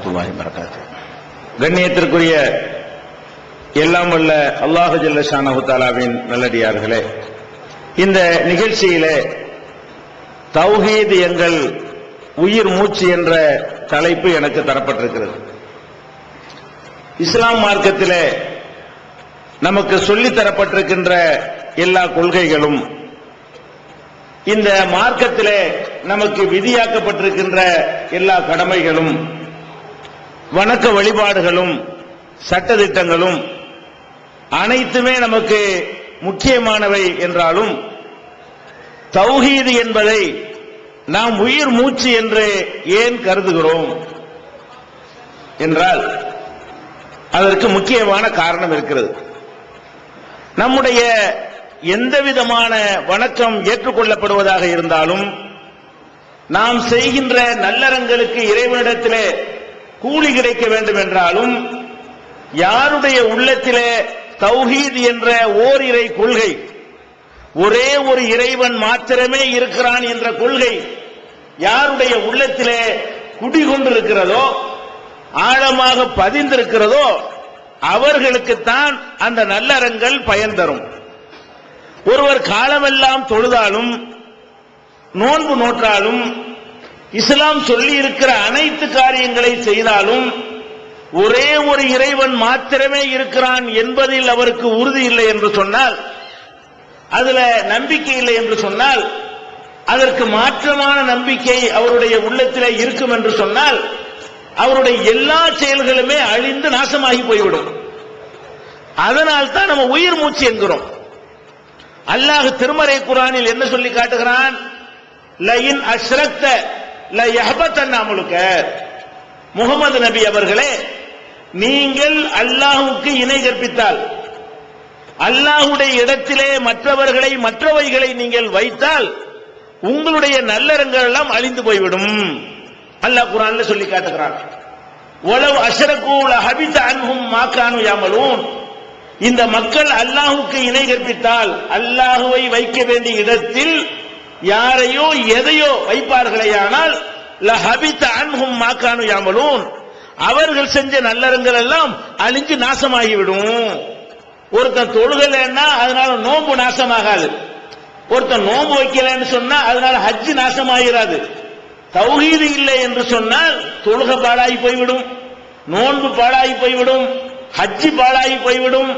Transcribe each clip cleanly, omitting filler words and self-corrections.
வரஹ்மத்துல்லாஹி வபரகாத்துஹு. கண்ணியத்திற்குரிய எல்லாம் வல்ல அல்லாஹு ஜல்ல ஷானஹு தஆலாவின் நல்லடியார்களே, இந்த நிகழ்ச்சியிலே தௌஹீத் எங்கள் உயிர் மூச்சு என்ற தலைப்பு எனக்கு தரப்பட்டிருக்கிறது. இஸ்லாம் மார்க்கத்திலே நமக்கு சொல்லித் தரப்பட்டிருக்கின்ற எல்லா கொள்கைகளும், இந்த மார்க்கத்திலே நமக்கு விதியாக்கப்பட்டிருக்கின்ற எல்லா கடமைகளும், வணக்க வழிபாடுகளும், சட்டதிட்டங்களும் அனைத்துமே நமக்கு முக்கியமானவை என்றாலும் தௌஹீத் என்பதை நாம் உயிர் மூச்சு என்று ஏன் கருதுகிறோம் என்றால் அதற்கு முக்கியமான காரணம் இருக்கிறது. நம்முடைய எந்தவிதமான வணக்கம் ஏற்றுக்கொள்ளப்படுவதாக இருந்தாலும், நாம் செய்கின்ற நல்லறங்களுக்கு இறைவனிடத்திலே கூலி கிடைக்க வேண்டும் என்றாலும், யாருடைய உள்ளத்திலே தௌஹீத் என்ற ஓரிரை கொள்கை, ஒரே ஒரு இறைவன் மாத்திரமே இருக்கிறான் என்ற கொள்கை யாருடைய உள்ளத்திலே குடிகொண்டிருக்கிறதோ, ஆழமாக பதிந்திருக்கிறதோ, அவர்களுக்குத்தான் அந்த நல்லறங்கள் பயன் தரும். ஒருவர் காலமெல்லாம் தொழுதாலும், நோன்பு நோற்றாலும், இஸ்லாம் சொல்லி இருக்கிற அனைத்து காரியங்களை செய்தாலும், ஒரே ஒரு இறைவன் மாத்திரமே இருக்கிறான் என்பதில் அவருக்கு உறுதி இல்லை என்று சொன்னால், அதுல நம்பிக்கை இல்லை என்று சொன்னால், அதற்கு மாற்றமான நம்பிக்கை அவருடைய உள்ளத்திலே இருக்கும் என்று சொன்னால், அவருடைய எல்லா செயல்களுமே அழிந்து நாசமாகி போய்விடும். அதனால் தான் நம்ம உயிர் மூச்சு என்கிறோம். அல்லாஹ் திருமறை குர்ஆனில் என்ன சொல்லி காட்டுகிறான்? லஇன் அஷ்ரக்த லயஹபதன் அமலுக. முகமது நபி அவர்களே, நீங்கள் அல்லாஹ்வுக்கு இணை கற்பித்தால், அல்லாஹ்வுடைய இடத்திலே மற்றவர்களை மற்றவைகளை நீங்கள் வைத்தால், உங்களுடைய நல்லறங்கள் எல்லாம் அழிந்து போய்விடும். அல்லாஹ் குர்ஆன்ல சொல்லி காட்டுகிறான். வலவ் அஷ்ரகு லஹபித அன்ஹும் மா கானூ யஅமலூன். இந்த மக்கள் அல்லாஹ்வுக்கு இணை கற்பித்தால், அல்லாஹ்வை வைக்க வேண்டிய இடத்தில் யாரையோ எதையோ வைப்பார்களேயானால், லஹபித அன்ஹும் மா கானூ யஅமலூன், அவர்கள் செஞ்ச நல்லறங்கள் எல்லாம் அழிஞ்சு நாசமாகிவிடும். ஒருத்தன் தொழுகலைன்னா அதனால நோன்பு நாசமாகாது. ஒருத்தன் நோன்பு வைக்கலன்னு சொன்னா அதனால ஹஜ் நாசமாகிறாது. தௌஹீது இல்லை என்று சொன்னால் தொழுக பாழாகி போய்விடும், நோன்பு பாழாகி போய்விடும், ஹஜ் பாழாகி போய்விடும்,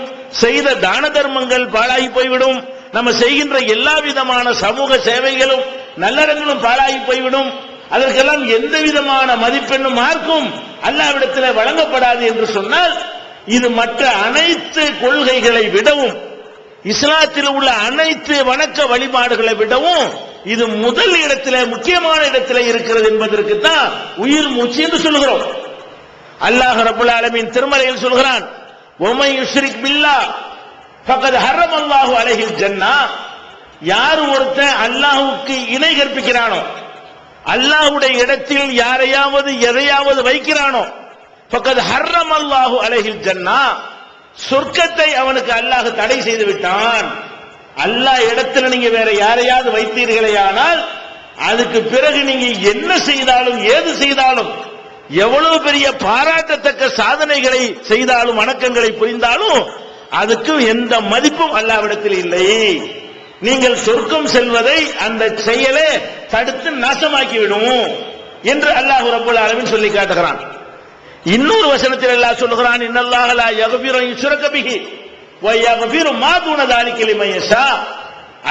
செய்த தான தர்மங்கள் பாழாகி போய்விடும், நம்ம செய்கின்ற எல்லா விதமான சமூக சேவைகளும் நல்லறங்களும் பாழாகி போய்விடும். அதற்கெல்லாம் எந்த விதமான மதிப்பெண்ணும் மார்க்கும் அல்லாஹ்விடத்தில் வழங்கப்படாது என்று சொன்னால், இது மற்ற அனைத்து கொள்கைகளை விடவும், இஸ்லாத்தில் உள்ள அனைத்து வணக்க வழிபாடுகளை விடவும் இது முதல் இடத்திலே, முக்கியமான இடத்திலே இருக்கிறது என்பதற்கு தான் உயிர் மூச்சு என்று சொல்கிறோம். அல்லாஹ் ரப்பல் ஆலமீன் திருமறையில் சொல்கிறான், வமை யுஷ்ரிக் பில்லாஹ் ஃபகத் ஹர்ரமல்லாஹு அலைஹில் ஜன்னah. யார் ஒருத்தன் அல்லாஹ்வுக்கு இணை கற்பிக்கிறானோ, அல்லாஹ்வுடைய இடத்தில் யாரையாவது எதையாவது வைக்கிறானோ, ஃபகத் ஹர்ரமல்லாஹு அலைஹில் ஜன்னah, சொர்க்கத்தை அவனுக்கு அல்லாஹ் தடை செய்து விட்டான். அல்லாஹ் இடத்துல நீங்க வேற யாரையாவது வைத்தீர்களேயானால், அதுக்கு பிறகு நீங்க என்ன செய்தாலும் ஏது செய்தாலும், எவ்வளவு பெரிய பாராட்டத்தக்க சாதனைகளை செய்தாலும் வணக்கங்களை புரிந்தாலும் அதுக்கு எந்த மதிப்பும் அல்லாஹ்விடத்தில் இல்லை. நீங்கள் சொர்க்கம் செல்வதை அந்த செயலே தடுத்து நாசமாக்கிவிடும் என்று அல்லாஹ் ரப்பல் ஆலமீன் சொல்லி காட்டுகிறான். இன்னொரு வசனத்தில் அல்லாஹ் சொல்கிறான், இன்னல்லாஹ லா யக்ஃபிரு அன் யுஷ்ரக பிஹி வ யக்ஃபிரு மா தூன ذلك லிமன் யஷா.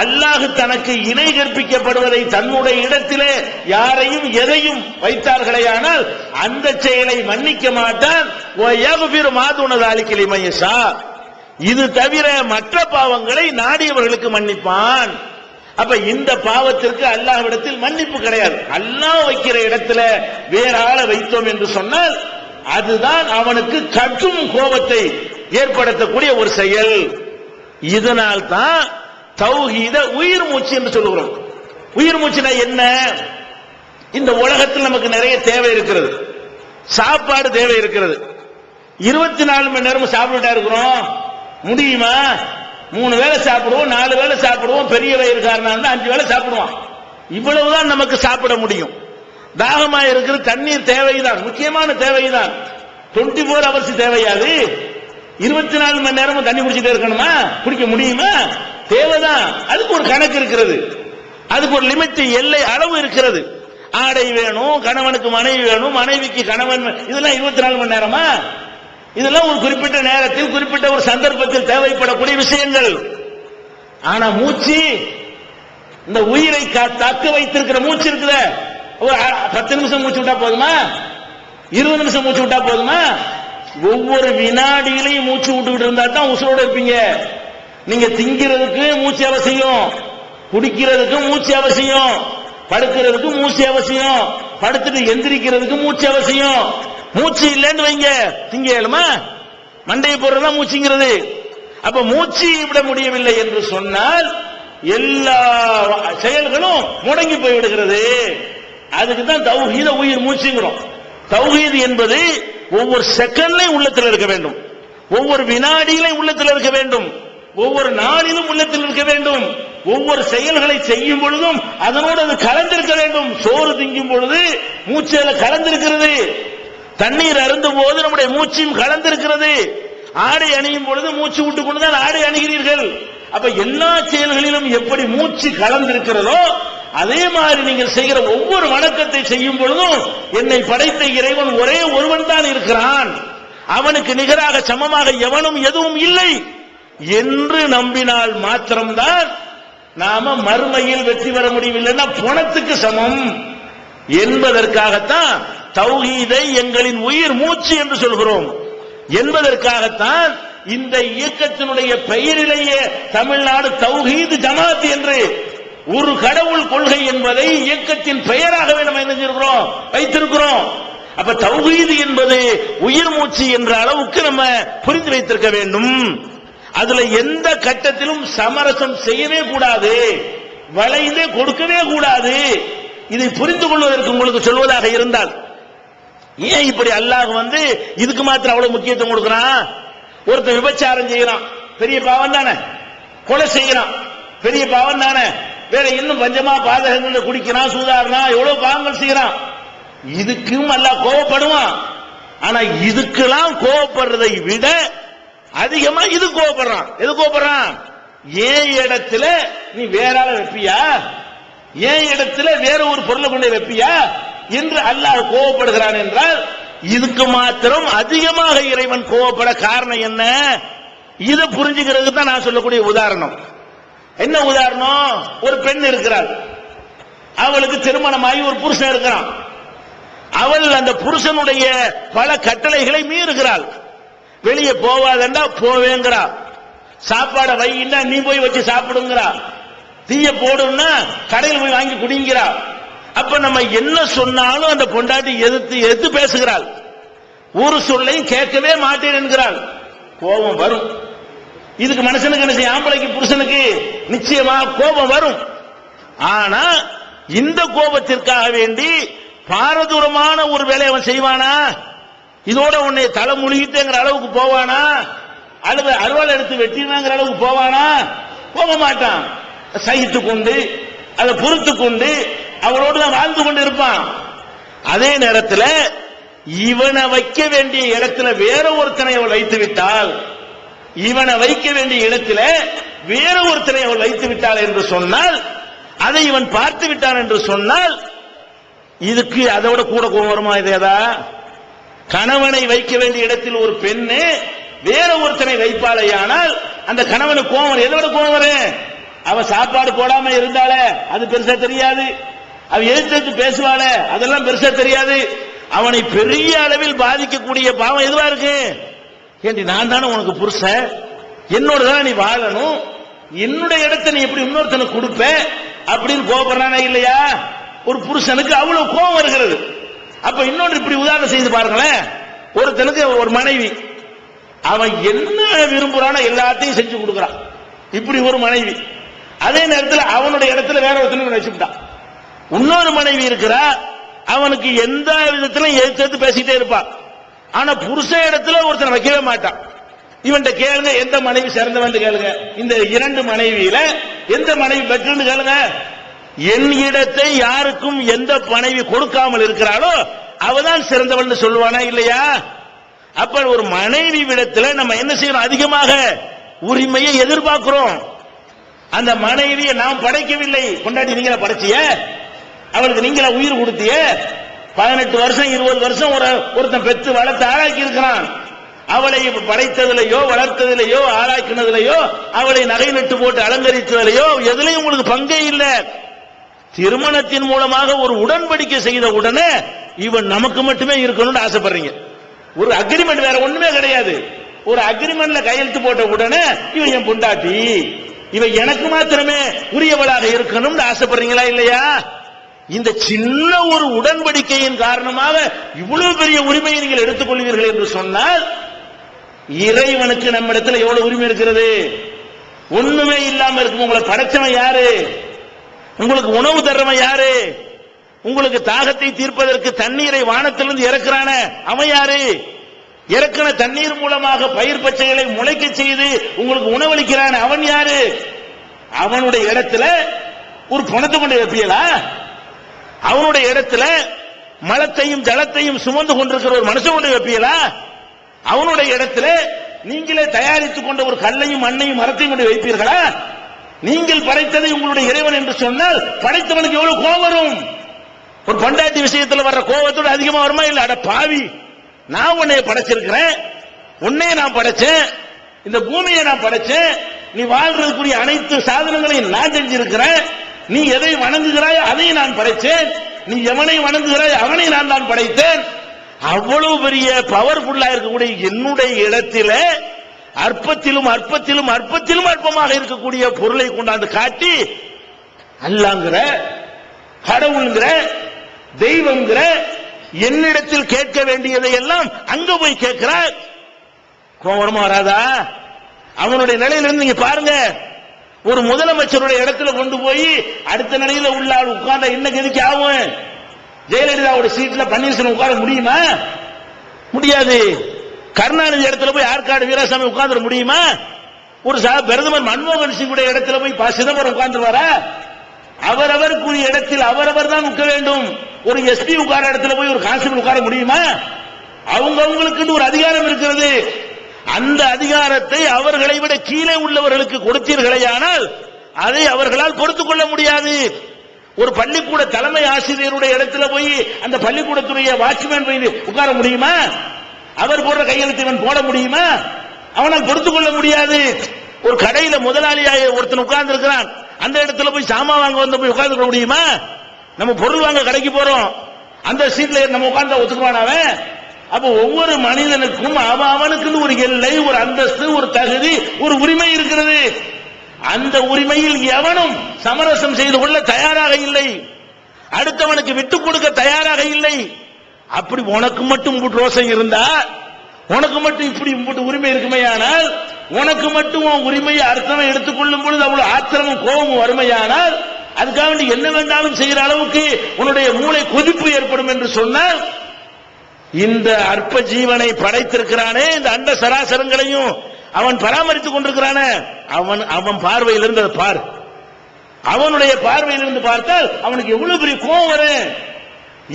அல்லாஹ் தனக்கு இணை கற்பிக்கப்படுவதை தன்னுடைய இடத்திலே யாரையும் எதையும் வைத்தார்களேயானால் அந்த செயலை மன்னிக்க மாட்டான். வ யக்ஃபிரு மா தூன ذلك லிமன் யஷா. இது தவிர மற்ற பாவங்களை நாடியவர்களுக்கு மன்னிப்பான். அப்ப இந்த பாவத்திற்கு அல்லாஹ்விடத்தில் மன்னிப்பு கிடையாது. அல்லாஹ் வைக்கிற இடத்துல வேற ஆளை வைத்தோம் என்று சொன்னால் அதுதான் அவனுக்கு கடும் கோபத்தை ஏற்படுத்தக்கூடிய ஒரு செயல். இதனால் தான் தௌஹீத உயிர் மூச்சு என்று சொல்லுகிறோம். உயிர் மூச்சுனா என்ன? இந்த உலகத்தில் நமக்கு நிறைய தேவை இருக்கிறது, சாப்பாடு தேவை இருக்கிறது. 24 மணி நேரம் சாப்பிட்டுட்டா இருக்கிறோம், முடியுமா? 3 வேளை சாப்பிடுவோம், 4 வேளை சாப்பிடுவோம், பெரிய வயிறுக்காரனா இருந்தா 5 வேளை சாப்பிடுவான். இவ்வளவுதான் நமக்கு சாப்பிட முடியும். தாகமா இருக்கிற தண்ணீர் தேவைதான், முக்கியமான தேவைதான். 24 hours தேவையாது. 24 மணி நேரமும் தண்ணி குடிச்சிட்டே இருக்கணுமா? குடிக்க முடியுமா? தேவைதான். அதுக்கு ஒரு கணக்கு இருக்கிறது, அதுக்கு ஒரு லிமிட், எல்லை அளவு இருக்கிறது. ஆடை வேணும், கணவனுக்கு மனைவி வேணும், மனைவிக்கு கணவன், இதெல்லாம் 24 மணி நேரமா? இதெல்லாம் ஒரு குறிப்பிட்ட நேரத்தில் குறிப்பிட்ட ஒரு சந்தர்ப்பத்தில் தேவைப்படக்கூடிய விஷயங்கள். ஆனா மூச்சு, இந்த உயிரை தக்க வைத்திருக்கிற மூச்சு இருக்குத, ஒரு 10 நிமிஷம் மூச்சு விட்டா போதுமா? 20 நிமிஷம் மூச்சு விட்டா போதுமா? ஒவ்வொரு வினாடியிலையும் மூச்சு விட்டுக்கிட்டு இருந்தா தான் உசுரோட இருப்பீங்க. நீங்க திங்கிறதுக்கு மூச்சு அவசியம், குடிக்கிறதுக்கு மூச்சு அவசியம், படுக்கிறதுக்கு மூச்சு அவசியம், படுத்துட்டு எந்திரிக்கிறதுக்கு மூச்சு அவசியம். மூச்சு இல்லைன்னு வைங்க, திங்க இயலுமா? மண்டையை போடுறதுதான் மூச்சுங்கிறது. அப்ப மூச்சு விட முடியவில்லை என்று சொன்னால் எல்லா செயல்களும் முடங்கி போய்விடுகிறது. அதுக்கு தான் தௌஹீத உயிர் மூச்சுங்கிறோம். தௌஹீத் என்பது ஒவ்வொரு செகண்ட்லையும் உள்ளத்தில் இருக்க வேண்டும், ஒவ்வொரு வினாடியிலும் உள்ளத்தில் இருக்க வேண்டும், ஒவ்வொரு நாளிலும் உள்ளத்தில் இருக்க வேண்டும், ஒவ்வொரு செயல்களை செய்யும் பொழுதும் அதனோடு அது கலந்திருக்க வேண்டும். சோறு திங்கும் பொழுது மூச்சில கலந்திருக்கிறது, தண்ணீர் அருந்தும் போது நம்முடைய மூச்சையும் கலந்திருக்கிறது, ஆடை அணியும் பொழுது மூச்சு விட்டு கொண்டுதான் ஆடை அணிகிறீர்கள். அப்ப எல்லா செயல்களிலும் எப்படி மூச்சு கலந்திருக்கிறதோ அதே மாதிரி நீங்கள் செய்கிற ஒவ்வொரு வணக்கத்தை செய்யும் பொழுதும் என்னை படைத்த இறைவன் ஒரே ஒருவன் தான் இருக்கிறான், அவனுக்கு நிகராக சமமாக எவனும் எதுவும் இல்லை என்று நம்பினால் மாத்திரம்தான் நாம மறுமையில் வெற்றி பெற முடியும். இல்லைன்னா பணத்துக்கு சமம் என்பதற்காகத்தான் தௌஹீதை எங்களின் உயிர் மூச்சு என்று சொல்கிறோம். என்பதற்காகத்தான் இந்த இயக்கத்தினுடைய பெயரிலேயே தமிழ்நாடு தௌஹீத் ஜமாத் என்று ஒரு கடவுள் கொள்கை என்பதை இயக்கத்தின் பெயராகவே நம்ம என்ன செஞ்சிருக்கிறோம், வைத்திருக்கிறோம். அப்ப தௌஹீத் என்பது உயிர் மூச்சு என்ற அளவுக்கு நம்ம புரிந்து வைத்திருக்க வேண்டும். அதுல எந்த கட்டத்திலும் சமரசம் செய்யவே கூடாது, வளைந்தே கொடுக்கவே கூடாது. இதை புரிந்து கொள்வதற்கு உங்களுக்கு சொல்வதாக இருந்தால், ஏன் இப்படி அல்லாஹ் இதுக்கு மாத்திரம் அவ்வளவு முக்கியத்துவம் கொடுக்கிறான்? ஒருத்தன் விபச்சாரம் செய்யறான், பெரிய பாவம் தானே. கொலை செய்யறான், பெரிய பாவம் தானே. வேற இன்னும் பஞ்சமா பாதகங்கள் குடிக்கிறான், சூதாடுறான், எவ்வளவு பாவங்கள் செய்யறான். இதுக்கும் அல்லாஹ் கோபப்படுவான். ஆனா இதுக்கெல்லாம் கோபப்படுறதை விட அதிகமா இது கோபப்படுறான். எது கோபப்படுறான்? ஏன் இடத்துல நீ வேற ஆள வைப்பியா, ஏன் இடத்துல வேற ஒரு பொருளை கொண்டு வைப்பியா என்று அல்லாஹ் கோபப்படுகிறான் என்றால் இதுக்கு மாத்திரம் அதிகமாக இறைவன் கோபப்பட காரணம் என்ன? இதை புரிஞ்சுக்கிறது தான் நான் சொல்லக்கூடிய உதாரணம். என்ன உதாரணம்? ஒரு பெண் இருக்கிறாள், அவளுக்கு திருமணமாகி ஒரு புருஷன் இருக்கிறான். அவள் அந்த புருஷனுடைய பல கட்டளைகளை மீறுகிறாள். வெளியே போவாதண்டா போவேங்கிறா, சாப்பாடை வையின்னா நீ போய் வச்சு சாப்பிடுங்கிறா, தீய போடுன்னா கடையில் போய் வாங்கி குடிங்கிறா. அப்ப நம்ம என்ன சொன்னாலும் அந்த பொண்டாட்டி எதிர்த்து எதிர்த்து பேசுகிறாள், ஒரு சொல்லையும் கேட்கவே மாட்டேன் என்கிறாள். கோபம் வரும். இதுக்கு மனுஷனுக்கு என்ன செய்ய, ஆம்பளைக்கு புருஷனுக்கு நிச்சயமா கோபம் வரும். ஆனா இந்த கோபத்திற்காக வேண்டி பாரதூரமான ஒரு வேலையை அவன் செய்வானா? இதோட உன்னை தலை முழுகிட்டேங்கிற அளவுக்கு போவானா? அல்லது அறுவாள் எடுத்து வெட்டினாங்கிற அளவுக்கு போவானா? போக மாட்டான். சகித்து கொண்டு அதை பொறுத்து கொண்டு அவளோடு தான் வாழ்ந்து கொண்டு இருப்பான். அதே நேரத்தில் இவனை வைக்க வேண்டிய இடத்துல வேற ஒருத்தனை அவள் வைத்து விட்டால், இவனை வைக்க வேண்டிய இடத்துல வேற ஒருத்தனை அவள் வைத்து விட்டாள் என்று சொன்னால், அதை இவன் பார்த்து விட்டான் என்று சொன்னால், இதுக்கு அதோட கூட கோபம் வருமா? இதேதா கணவனை வைக்க வேண்டிய இடத்தில் ஒரு பெண்ணு வேற ஒருத்தனை வைப்பாளையானால் அந்த கணவனுக்கு கோபம், எதோட கோபம் வரும்? அவன் சாப்பாடு போடாம இருந்தாலே அது பெருசா தெரியாது, அவன் எதிர்த்து பேசுவாள அதெல்லாம் பெருசா தெரியாது. அவனை பெரிய அளவில் பாதிக்கக்கூடிய பாவம் எதுவா இருக்கு? ஏண்டி நான் தானே உனக்கு புருஷன், என்னோட தானே நீ வாழணும், என்னுடைய இடத்தை நீ எப்படி இன்னொருத்தனுக்கு கொடுப்ப அப்படின்னு கோபப்படுறானே இல்லையா? ஒரு புருஷனுக்கு அவ்வளவு கோபம் வருகிறது. அப்ப இன்னொன்று இப்படி உதாரணம் செய்து பாருங்களேன். ஒருத்தனுக்கு ஒரு மனைவி, அவன் என்ன விரும்புறானோ எல்லாத்தையும் செஞ்சு கொடுக்கிறான், இப்படி ஒரு மனைவி. அதே நேரத்தில் அவனுடைய இடத்துல வேற ஒருத்தனுக்கு வச்சுட்டான். இன்னொரு மனைவி இருக்கிறா, அவனுக்கு எந்த விதத்திலும் எதிர்த்து பேசிட்டே இருப்பான். ஆனா புருஷ இடத்துல ஒருத்தனை வைக்கவே மாட்டான். இவன் கேளுங்க, எந்த மனைவி சிறந்தவன் கேளுங்க, இந்த இரண்டு மனைவியில எந்த மனைவி பெற்றுன்னு கேளுங்க. என் இடத்தை யாருக்கும் எந்த மனைவி கொடுக்காமல் இருக்கிறாளோ அவதான் சிறந்தவள் சொல்லுவானா இல்லையா? அப்ப ஒரு மனைவி விடத்துல நம்ம என்ன செய்யணும்? அதிகமாக உரிமையை எதிர்பார்க்கிறோம். அந்த மனைவியை நாம் படைக்கவில்லை, கொண்டாடி நீங்களா படைச்சிய, அவளுக்கு நீங்களா உயிர் கொடுத்திய. 18 வருஷம் 20 வருஷம் ஒருத்தன் பெற்று வளர்த்து ஆளாக்கி இருக்கிறான். அவளை படைத்ததிலேயோ வளர்த்ததிலேயோ ஆளாக்கினதிலேயோ அவளை நகை நட்டு போட்டு அலங்கரித்ததிலேயோ எதுலையும் உங்களுக்கு பங்கே இல்லை. திருமணத்தின் மூலமாக ஒரு உடன்படிக்கை செய்த உடனே இவன் நமக்கு மட்டுமே இருக்கணும்னு ஆசைப்படுறீங்க. ஒரு அக்ரிமெண்ட், வேற ஒண்ணுமே கிடையாது. ஒரு அக்ரிமெண்ட்ல கையெழுத்து போட்ட உடனே இவன் என் பொண்டாட்டி, இவன் எனக்கு மாத்திரமே உரியவளாக இருக்கணும்னு ஆசைப்படுறீங்களா இல்லையா? இந்த சின்ன ஒரு உடன்படிக்கையின் காரணமாக இவ்வளவு பெரிய உரிமையை நீங்கள் எடுத்துக்கொள்வீர்கள் என்று சொன்னால் இறைவனுக்கு நம்ம இடத்துல எவ்வளவு உரிமை இருக்கிறது? ஒண்ணுமே இல்லாம இருக்கும். உங்களை படைச்சவன் யாரு? உங்களுக்கு உணவு தர்றவன் யாரு? உங்களுக்கு தாகத்தை தீர்ப்பதற்கு தண்ணீரை வானத்திலிருந்து இறக்குறான அவன் யாரு? இறக்கின தண்ணீர் மூலமாக பயிர் பச்சைகளை முளைக்க செய்து உங்களுக்கு உணவளிக்கிறான் அவன் யாரு? அவனுடைய இடத்துல ஒரு பணத்தை கொண்டு வைப்பீங்களா? அவனுடைய இடத்துல மலத்தையும் ஜலத்தையும் சுமந்து கொண்டிருக்கிற ஒரு மனுஷன் கொண்டு வைப்பீங்களா? அவனுடைய இடத்துல நீங்களே தயாரித்துக் கொண்ட ஒரு கல்லையும் மண்ணையும் மரத்தையும் கொண்டு வைப்பீர்களா? நீங்கள் படைத்ததை உங்களுடைய இறைவன் என்று சொன்னால் படைத்தவனுக்கு எவ்வளவு கோபம் வரும்? ஒரு பொண்டாட்டி விஷயத்தில் வர்ற கோபத்தோடு அதிகமா வருமா? இல்ல, அட பாவி, நான் உன்னைய படைச்சிருக்கிறேன், உன்னைய நான் படைச்சேன், இந்த பூமியை நான் படைச்சேன், நீ வாழ்றதுக்குரிய அனைத்து சாதனங்களையும் நான் செஞ்சிருக்கிறேன், நீ எதை வணங்குகிறாய் அதை நான் படைத்தேன், நீ எவனை வணங்குகிறாய் அவனை நான் தான் படைத்தேன். அவ்வளவு பெரிய பவர்ஃபுல்லா இருக்கக்கூடிய என்னுடைய இடத்தில அற்பத்திலும் அற்பத்திலும் அற்பத்திலும் அற்பமாக இருக்கக்கூடிய பொருளை கொண்டாந்து காட்டி அல்லாங்கிற, கடவுள்ங்கிற, தெய்வங்கிற என்னிடத்தில் கேட்க வேண்டியதை எல்லாம் அங்க போய் கேட்கிறார். கோபமா வராதா? அவனுடைய நிலையிலிருந்து நீங்க பாருங்க. ஒரு முதலமைச்சருடைய இடத்துல கொண்டு போய் அடுத்த நிலையில உள்ள ஆள் உட்கார்ந்தா என்ன கதிக்கு ஆகும்? ஜெயலலிதாவோட சீட்ல பன்னீர்செல்வம் உட்கார முடியுமா? முடியாது. கருணாநிதி இடத்துல போய் ஆற்காடு வீராசாமி உட்கார்ந்துட முடியுமா? ஒரு பிரதமர் மன்மோகன் சிங் இடத்துல போய் சிதம்பரம் உட்கார்ந்துருவாரா? அவரவருக்குரிய இடத்தில் அவரவர் தான் உட்க வேண்டும். ஒரு எஸ்பி உட்கார இடத்துல போய் ஒரு கான்ஸ்டபிள் உட்கார முடியுமா? அவங்களுக்கு ஒரு அதிகாரம் இருக்கிறது. அந்த அதிகாரத்தை அவர்களை விட கீழே உள்ளவர்களுக்கு கொடுத்தீர்களேயானால் அதை அவர்களால் பொறுத்துக் கொள்ள முடியாது. ஒரு பள்ளிக்கூட தலைமை ஆசிரியருடைய இடத்துல போய் அந்த பள்ளிக்கூடத்துடைய வாட்ச்மேன் போய் உட்கார முடியுமா? அவர் போடுற கையெழுத்து இவன் போட முடியுமா? அவனால் பொறுத்துக் கொள்ள முடியாது. ஒரு கடையில முதலாளியாக ஒருத்தன் உட்கார்ந்து இருக்கிறான், அந்த இடத்துல போய் சாமான் வாங்க வந்து போய் உட்கார்ந்து முடியுமா? நம்ம பொருள் வாங்க கடைக்கு போறோம், அந்த சீட்ல நம்ம உட்கார்ந்தா ஒத்துக்குவான் அவன்? அப்ப ஒவ்வொரு மனிதனுக்கும் அவனுக்கு ஒரு எல்லை, ஒரு அந்தஸ்து, ஒரு தகுதி, ஒரு உரிமை இருக்கிறது. அந்த உரிமையில் எவனும் சமரசம் செய்து கொள்ள தயாராக இல்லை, அடுத்தவனுக்கு விட்டுக் கொடுக்க தயாராக இல்லை. அப்படி உனக்கு மட்டும் ரோசம் இருந்தா, உனக்கு மட்டும் இப்படி உரிமை இருக்குமையானால், உனக்கு மட்டும் உன் உரிமையை அர்த்தம் எடுத்துக்கொள்ளும் பொழுது அவ்வளவு ஆத்திரமும் கோபமும் வறுமையானால், அதுக்காக வேண்டி என்ன வேண்டாலும் செய்கிற அளவுக்கு உன்னுடைய மூளை கொதிப்பு ஏற்படும் என்று சொன்னால், இந்த அற்ப ஜீவனை படைத்திருக்கிறானே, இந்த அண்ட சராசரங்களையும் அவன் பராமரித்துக் கொண்டிருக்கிறானே, அவன் பார்வையிலிருந்து அதை பார். அவனுடைய பார்வையிலிருந்து பார்த்தால் அவனுக்கு எவ்வளவு பெரிய கோபம் வரும்.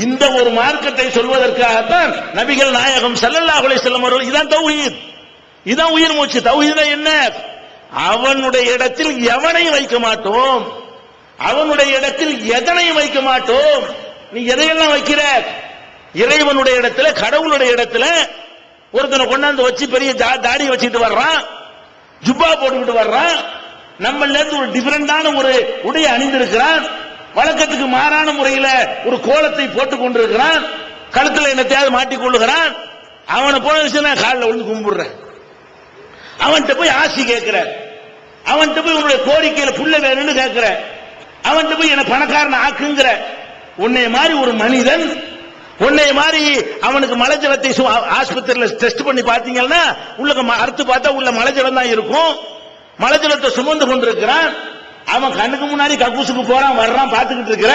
இந்த ஒரு மார்க்கத்தை சொல்வதற்காகத்தான் நபிகள் நாயகம் ஸல்லல்லாஹு அலைஹி வஸல்லம் அவர்கள் இதான் தௌஹீத், இதான் உயிர் மூச்சு. தௌஹீத் என்ன? அவனுடைய இடத்தில் எவனையும் வைக்க மாட்டோம், அவனுடைய இடத்தில் எதனையும் வைக்க மாட்டோம். நீ எதையெல்லாம் வைக்கிற? இறைவனுடைய இடத்துல, கடவுளுடைய இடத்துல ஒருத்தனை கொண்டாந்து வச்சு பெரிய தாடி வச்சுட்டு வர்றான், ஜுப்பா போட்டுக்கிட்டு வர்றான், நம்மள இருந்து ஒரு டிஃபரெண்டான ஒரு உடைய அணிந்திருக்கிறான், வழக்கத்துக்கு மாறான முறையில ஒரு கோலத்தை போட்டுக் கொண்டிருக்கிறான், கழுத்துல என்னத்தையாவது மாட்டிக்கொள்ளுகிறான். அவனை போன விஷயம் காலில் விழுந்து கும்பிடுறேன், அவன்கிட்ட போய் ஆசி கேட்கிற, அவன்கிட்ட போய் உன்னுடைய கோரிக்கையில புள்ள வேணும்னு கேட்கிற, அவன்கிட்ட போய் என்ன பணக்காரன் ஆக்குங்கிற. உன்னை மாதிரி ஒரு மனிதன், உன்னை மாதிரி அவனுக்கு மலைஜலத்தை ஆஸ்பத்திரியில் டெஸ்ட் பண்ணி பார்த்தீங்கன்னா உள்ள அறுத்து பார்த்தா உள்ள மலைஜலம் தான் இருக்கும். மலைஜலத்தை சுமந்து கொண்டிருக்கிறான், அவன் கண்ணுக்கு முன்னாடி கக்கூசுக்கு போறான் வர்றான் பார்த்துக்கிட்டு இருக்கிற.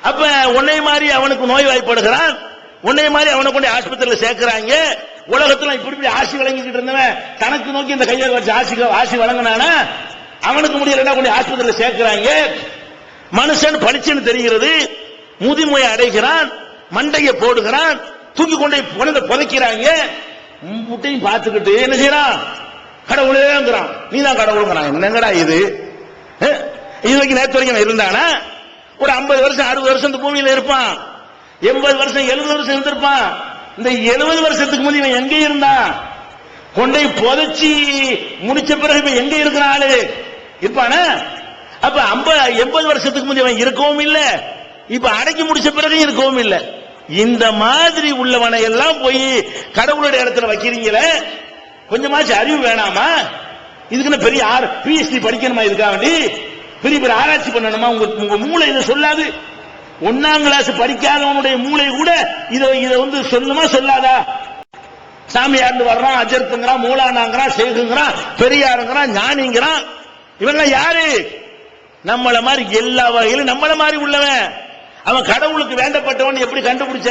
அப்ப உன்னை மாதிரி அவனுக்கு நோய் வாய்ப்படுகிறான், உன்னை மாதிரி அவனை கொண்டு ஆஸ்பத்திரியில் சேர்க்கிறாங்க. உலகத்துல இப்படி ஆசி வழங்கிக்கிட்டு இருந்தவன் தனக்கு நோக்கி இந்த கையை வச்சு ஆசி வழங்கினானா, அவனுக்கு முடியலன்னா கொண்டு ஆஸ்பத்திரியில் சேர்க்கிறாங்க. மனுஷன் பளிச்சுன்னு தெரிகிறது, முதுமையை அடைகிறான், மண்டையை போடுகிறான், தூக்கி கொண்டு புதைக்கிறாங்க. முட்டையும் பார்த்துக்கிட்டு என்ன செய்யறான்? கடவுளேங்கிறான். நீதான் கடவுளுங்கிறான். என்னங்கடா இது? இதுவரைக்கும் நேற்று வரைக்கும் இருந்தானா? ஒரு 50 வருஷம் 60 வருஷம் இந்த பூமியில இருப்பான், 80 வருஷம் 70 வருஷம் இருந்திருப்பான். இந்த 70 வருஷத்துக்கு முந்தைய இவன் எங்க இருந்தான்? கொண்டை புதைச்சி முடிச்ச பிறகு இப்ப எங்க இருக்கிற ஆளு இருப்பான? அப்ப 80 வருஷத்துக்கு முந்தைய இருக்கவும் இல்ல, இப்ப அடக்கி முடிச்ச பிறகு இருக்கவும் இல்ல. இந்த மாதிரி உள்ளவனை எல்லாம் போய் கடவுளுடைய இடத்துல வைக்கிறீங்களே, கொஞ்சமாச்சும் அறிவு வேணாமா? இதுக்குன்னு பெரிய PhD படிக்கணுமா? இதுக்காக வேண்டி பெரிய பெரிய ஆராய்ச்சி பண்ணணுமா? உங்க மூளை இதை சொல்லாது. 1ஆம் கிளாஸ் படிக்காதவனுடைய மூளை கூட இதை சொல்லுமா சொல்லாதா? சாமியார்ந்து வர்றான், அஜர்த்துங்கிறான், மூலானாங்கிறான், சேகுங்கிறான், பெரியாருங்கிறான், ஞானிங்கிறான். இவெல்லாம் யாரு? நம்மள மாதிரி எல்லா வகையிலும் நம்மள மாதிரி உள்ளவன். அவன் கடவுளுக்கு வேண்டப்பட்டவன் எப்படி கண்டுபிடிச்ச?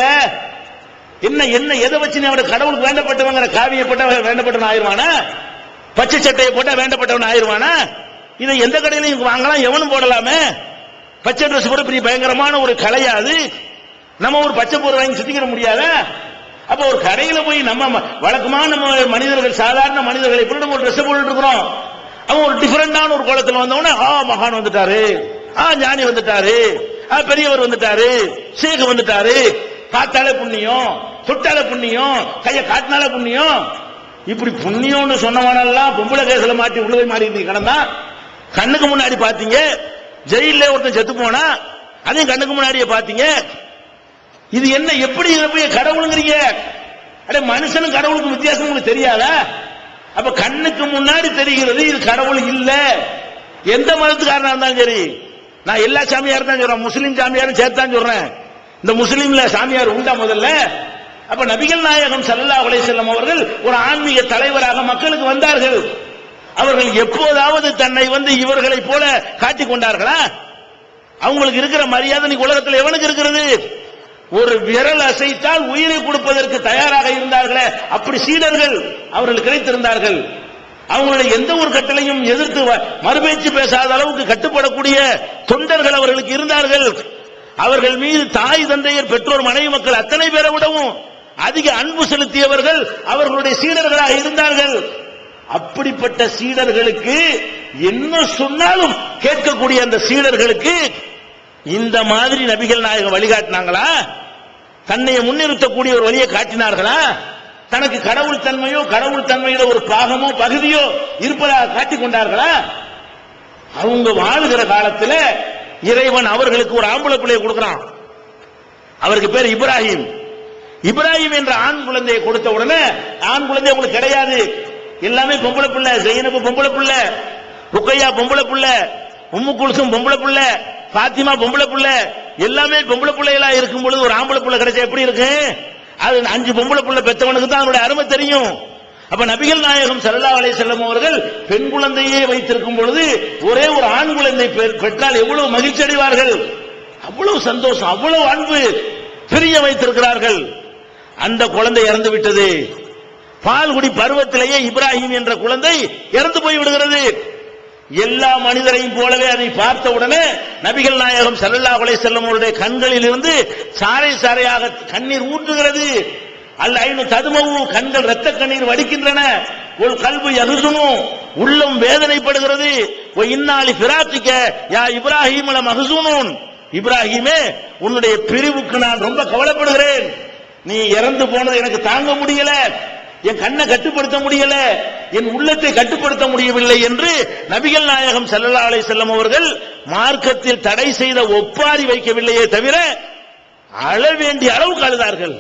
என்ன எதை வச்சு அவன் கடவுளுக்கு வேண்டப்பட்டவங்கிற காவியப்பட்ட வேண்டப்பட்டவன் ஆயிருவானா? பச்சை சட்டையை போட்டா வேண்டப்பட்டவன் ஆயிருவானா? இதை எந்த கடையிலையும் வாங்கலாம், எவனும் போடலாமே. பச்சை டிரஸ் கூட பெரிய பயங்கரமான ஒரு கலையாது. நம்ம ஒரு பச்சை போர் வாங்கி சுத்திக்கிற முடியாத? அப்ப ஒரு கடையில போய் நம்ம வழக்கமான மனிதர்கள், சாதாரண மனிதர்கள் எப்படி ஒரு ட்ரெஸ் போட்டு இருக்கிறோம், அவன் ஒரு டிஃபரெண்டான ஒரு கோலத்தில் வந்தவன மகான் வந்துட்டாரு, ஞானி வந்துட்டாரு, பெரியவர் வந்துட்டாரு, சேகு வந்துட்டாரு, பார்த்தாலே புண்ணியம், தொட்டாலே புண்ணியம், கையை காட்டினாலே புண்ணியம். இப்படி புண்ணியம்னு சொன்னவனெல்லாம் பொம்பளை கேஸ்ல மாட்டி உள்ளதை மாறி கிடந்தா. கண்ணுக்கு முன்னாடி பாத்தீங்க, ஜெயில ஒருத்தன் செத்து போனா, அதையும் கண்ணுக்கு முன்னாடியே பாத்தீங்க. இது என்ன? எப்படி கடவுளுங்கிறீங்க? அட மனுஷனும் கடவுளுக்கு வித்தியாசம் உங்களுக்கு தெரியாதா? அப்ப கண்ணுக்கு முன்னாடி தெரிகிறது இது கடவுள் இல்ல. எந்த மதத்துக்காரனா இருந்தாலும் சரி, நான் எல்லா சாமியாரும் தான் சொல்றேன், முஸ்லீம் சாமியாரும் சேர்த்தான் சொல்றேன். இந்த முஸ்லீம்ல சாமியார் உண்டா முதல்ல? அப்ப நபிகள் நாயகம் ஸல்லல்லாஹு அலைஹி வஸல்லம் அவர்கள் ஒரு ஆன்மீக தலைவராக மக்களுக்கு வந்தார்கள். அவர்கள் எப்போதாவது தன்னை இவர்களை போல காட்டிக் கொண்டார்களா? அவங்களுக்கு இருக்கிற மரியாதை உலகத்தில் எவனுக்கு இருக்கிறது? ஒரு விரல் அசைத்தால் உயிரை கொடுப்பதற்கு தயாராக இருந்தார்களே, அப்படி சீடர்கள் அவர்கள் கிடைத்திருந்தார்கள். அவங்களுடைய எந்த ஒரு கட்டளையும் எதிர்த்து மறுபேச்சு பேசாத அளவுக்கு கட்டுப்படக்கூடிய தொண்டர்கள் அவர்களுக்கு இருந்தார்கள். அவர்கள் மீது தாய் தந்தையர் பெற்றோர் மனைவி மக்கள் அத்தனை பேரை விடவும் அதிக அன்பு செலுத்தியவர்கள் அவர்களுடைய சீடர்களாக இருந்தார்கள். அப்படிப்பட்ட சீடர்களுக்கு என்ன சொன்னாலும் கேட்கக்கூடிய அந்த சீடர்களுக்கு இந்த மாதிரி நபிகள் நாயகம் வழிகாட்டினாங்களா? தன்னை முன்னிறுத்தக்கூடிய ஒரு வழியை காட்டினார்களா? தனக்கு கடவுள் தன்மையோ கடவுள் தன்மையில ஒரு பாகமோ பகுதியோ இருப்பதாக காட்டிக் கொண்டார்களா? அவங்க வாழுகிற காலத்தில் இறைவன் அவர்களுக்கு ஒரு ஆம்பளை பிள்ளையை கொடுக்கிறான். அவருக்கு பேர் இப்ராஹிம். இப்ராஹிம் என்ற ஆண் குழந்தையை கொடுத்த உடனே, ஆண் குழந்தை உங்களுக்கு கிடையாது, எல்லாமே பொம்பளை பிள்ளை. ஜெயினபு பொம்பளை பிள்ளை, ருக்கையா பொம்பளை பிள்ளை, உம்மு குல்சும் பொம்பளை பிள்ளை, பாத்திமா பொம்பளை பிள்ளை, எல்லாமே பொம்பளை பிள்ளைகளா இருக்கும் பொழுது ஒரு ஆம்பளை பிள்ளை கிடைச்சா எப்படி இருக்கு? அது 5 பொம்பளை பிள்ளை பெற்றவனுக்கு தான் அவனுடைய அருமை தெரியும். அப்ப நபிகள் நாயகம் ஸல்லல்லாஹு அலைஹி வஸல்லம் அவர்கள் பெண் குழந்தையே வைத்திருக்கும் பொழுது ஒரே ஒரு ஆண் குழந்தை பெற்றால் எவ்வளவு மகிழ்ச்சி அடைவார்கள், அவ்வளவு சந்தோஷம், அவ்வளவு அன்பு பிரிய வைத்திருக்கிறார்கள். அந்த குழந்தை இறந்து விட்டது. பால்குடி பருவத்திலேயே இப்ராஹிம் என்ற குழந்தை இறந்து போய் விடுகிறது. எல்லா மனிதரையும் போலவே அதை பார்த்த உடனே நபிகள் நாயகம் ஸல்லல்லாஹு அலைஹி வஸல்லம் அவருடைய கண்களில் இருந்து சாறை சாறையாக கண்ணீர் ஊற்றுகிறது. அல் ஐனு ததுமவு, கண்கள் இரத்த கண்ணீர் வடிக்கின்றன. ஒரு கல்பு யஹ்ஸுனு, உள்ளம் வேதனைப்படுகிறது. வ இன்னாலி ஃபிராத்திக யா இப்ராஹீம் லமஹ்ஸூனூன், இப்ராஹிமே உன்னுடைய பிரிவுக்கு நான் ரொம்ப கவலைப்படுகிறேன். நீ இறந்து போனது எனக்கு தாங்க முடியல, என் கண்ணை கட்டுப்படுத்த முடியல, என் உள்ளத்தை கட்டுப்படுத்த முடியவில்லை என்று நபிகள் நாயகம் ஸல்லல்லாஹு அலைஹி வஸல்லம் அவர்கள் மார்க்கத்தில் தடை செய்த ஒப்பாரி வைக்கவில்லையே தவிர அழ வேண்டிய அளவுக்கு அழுதார்கள்.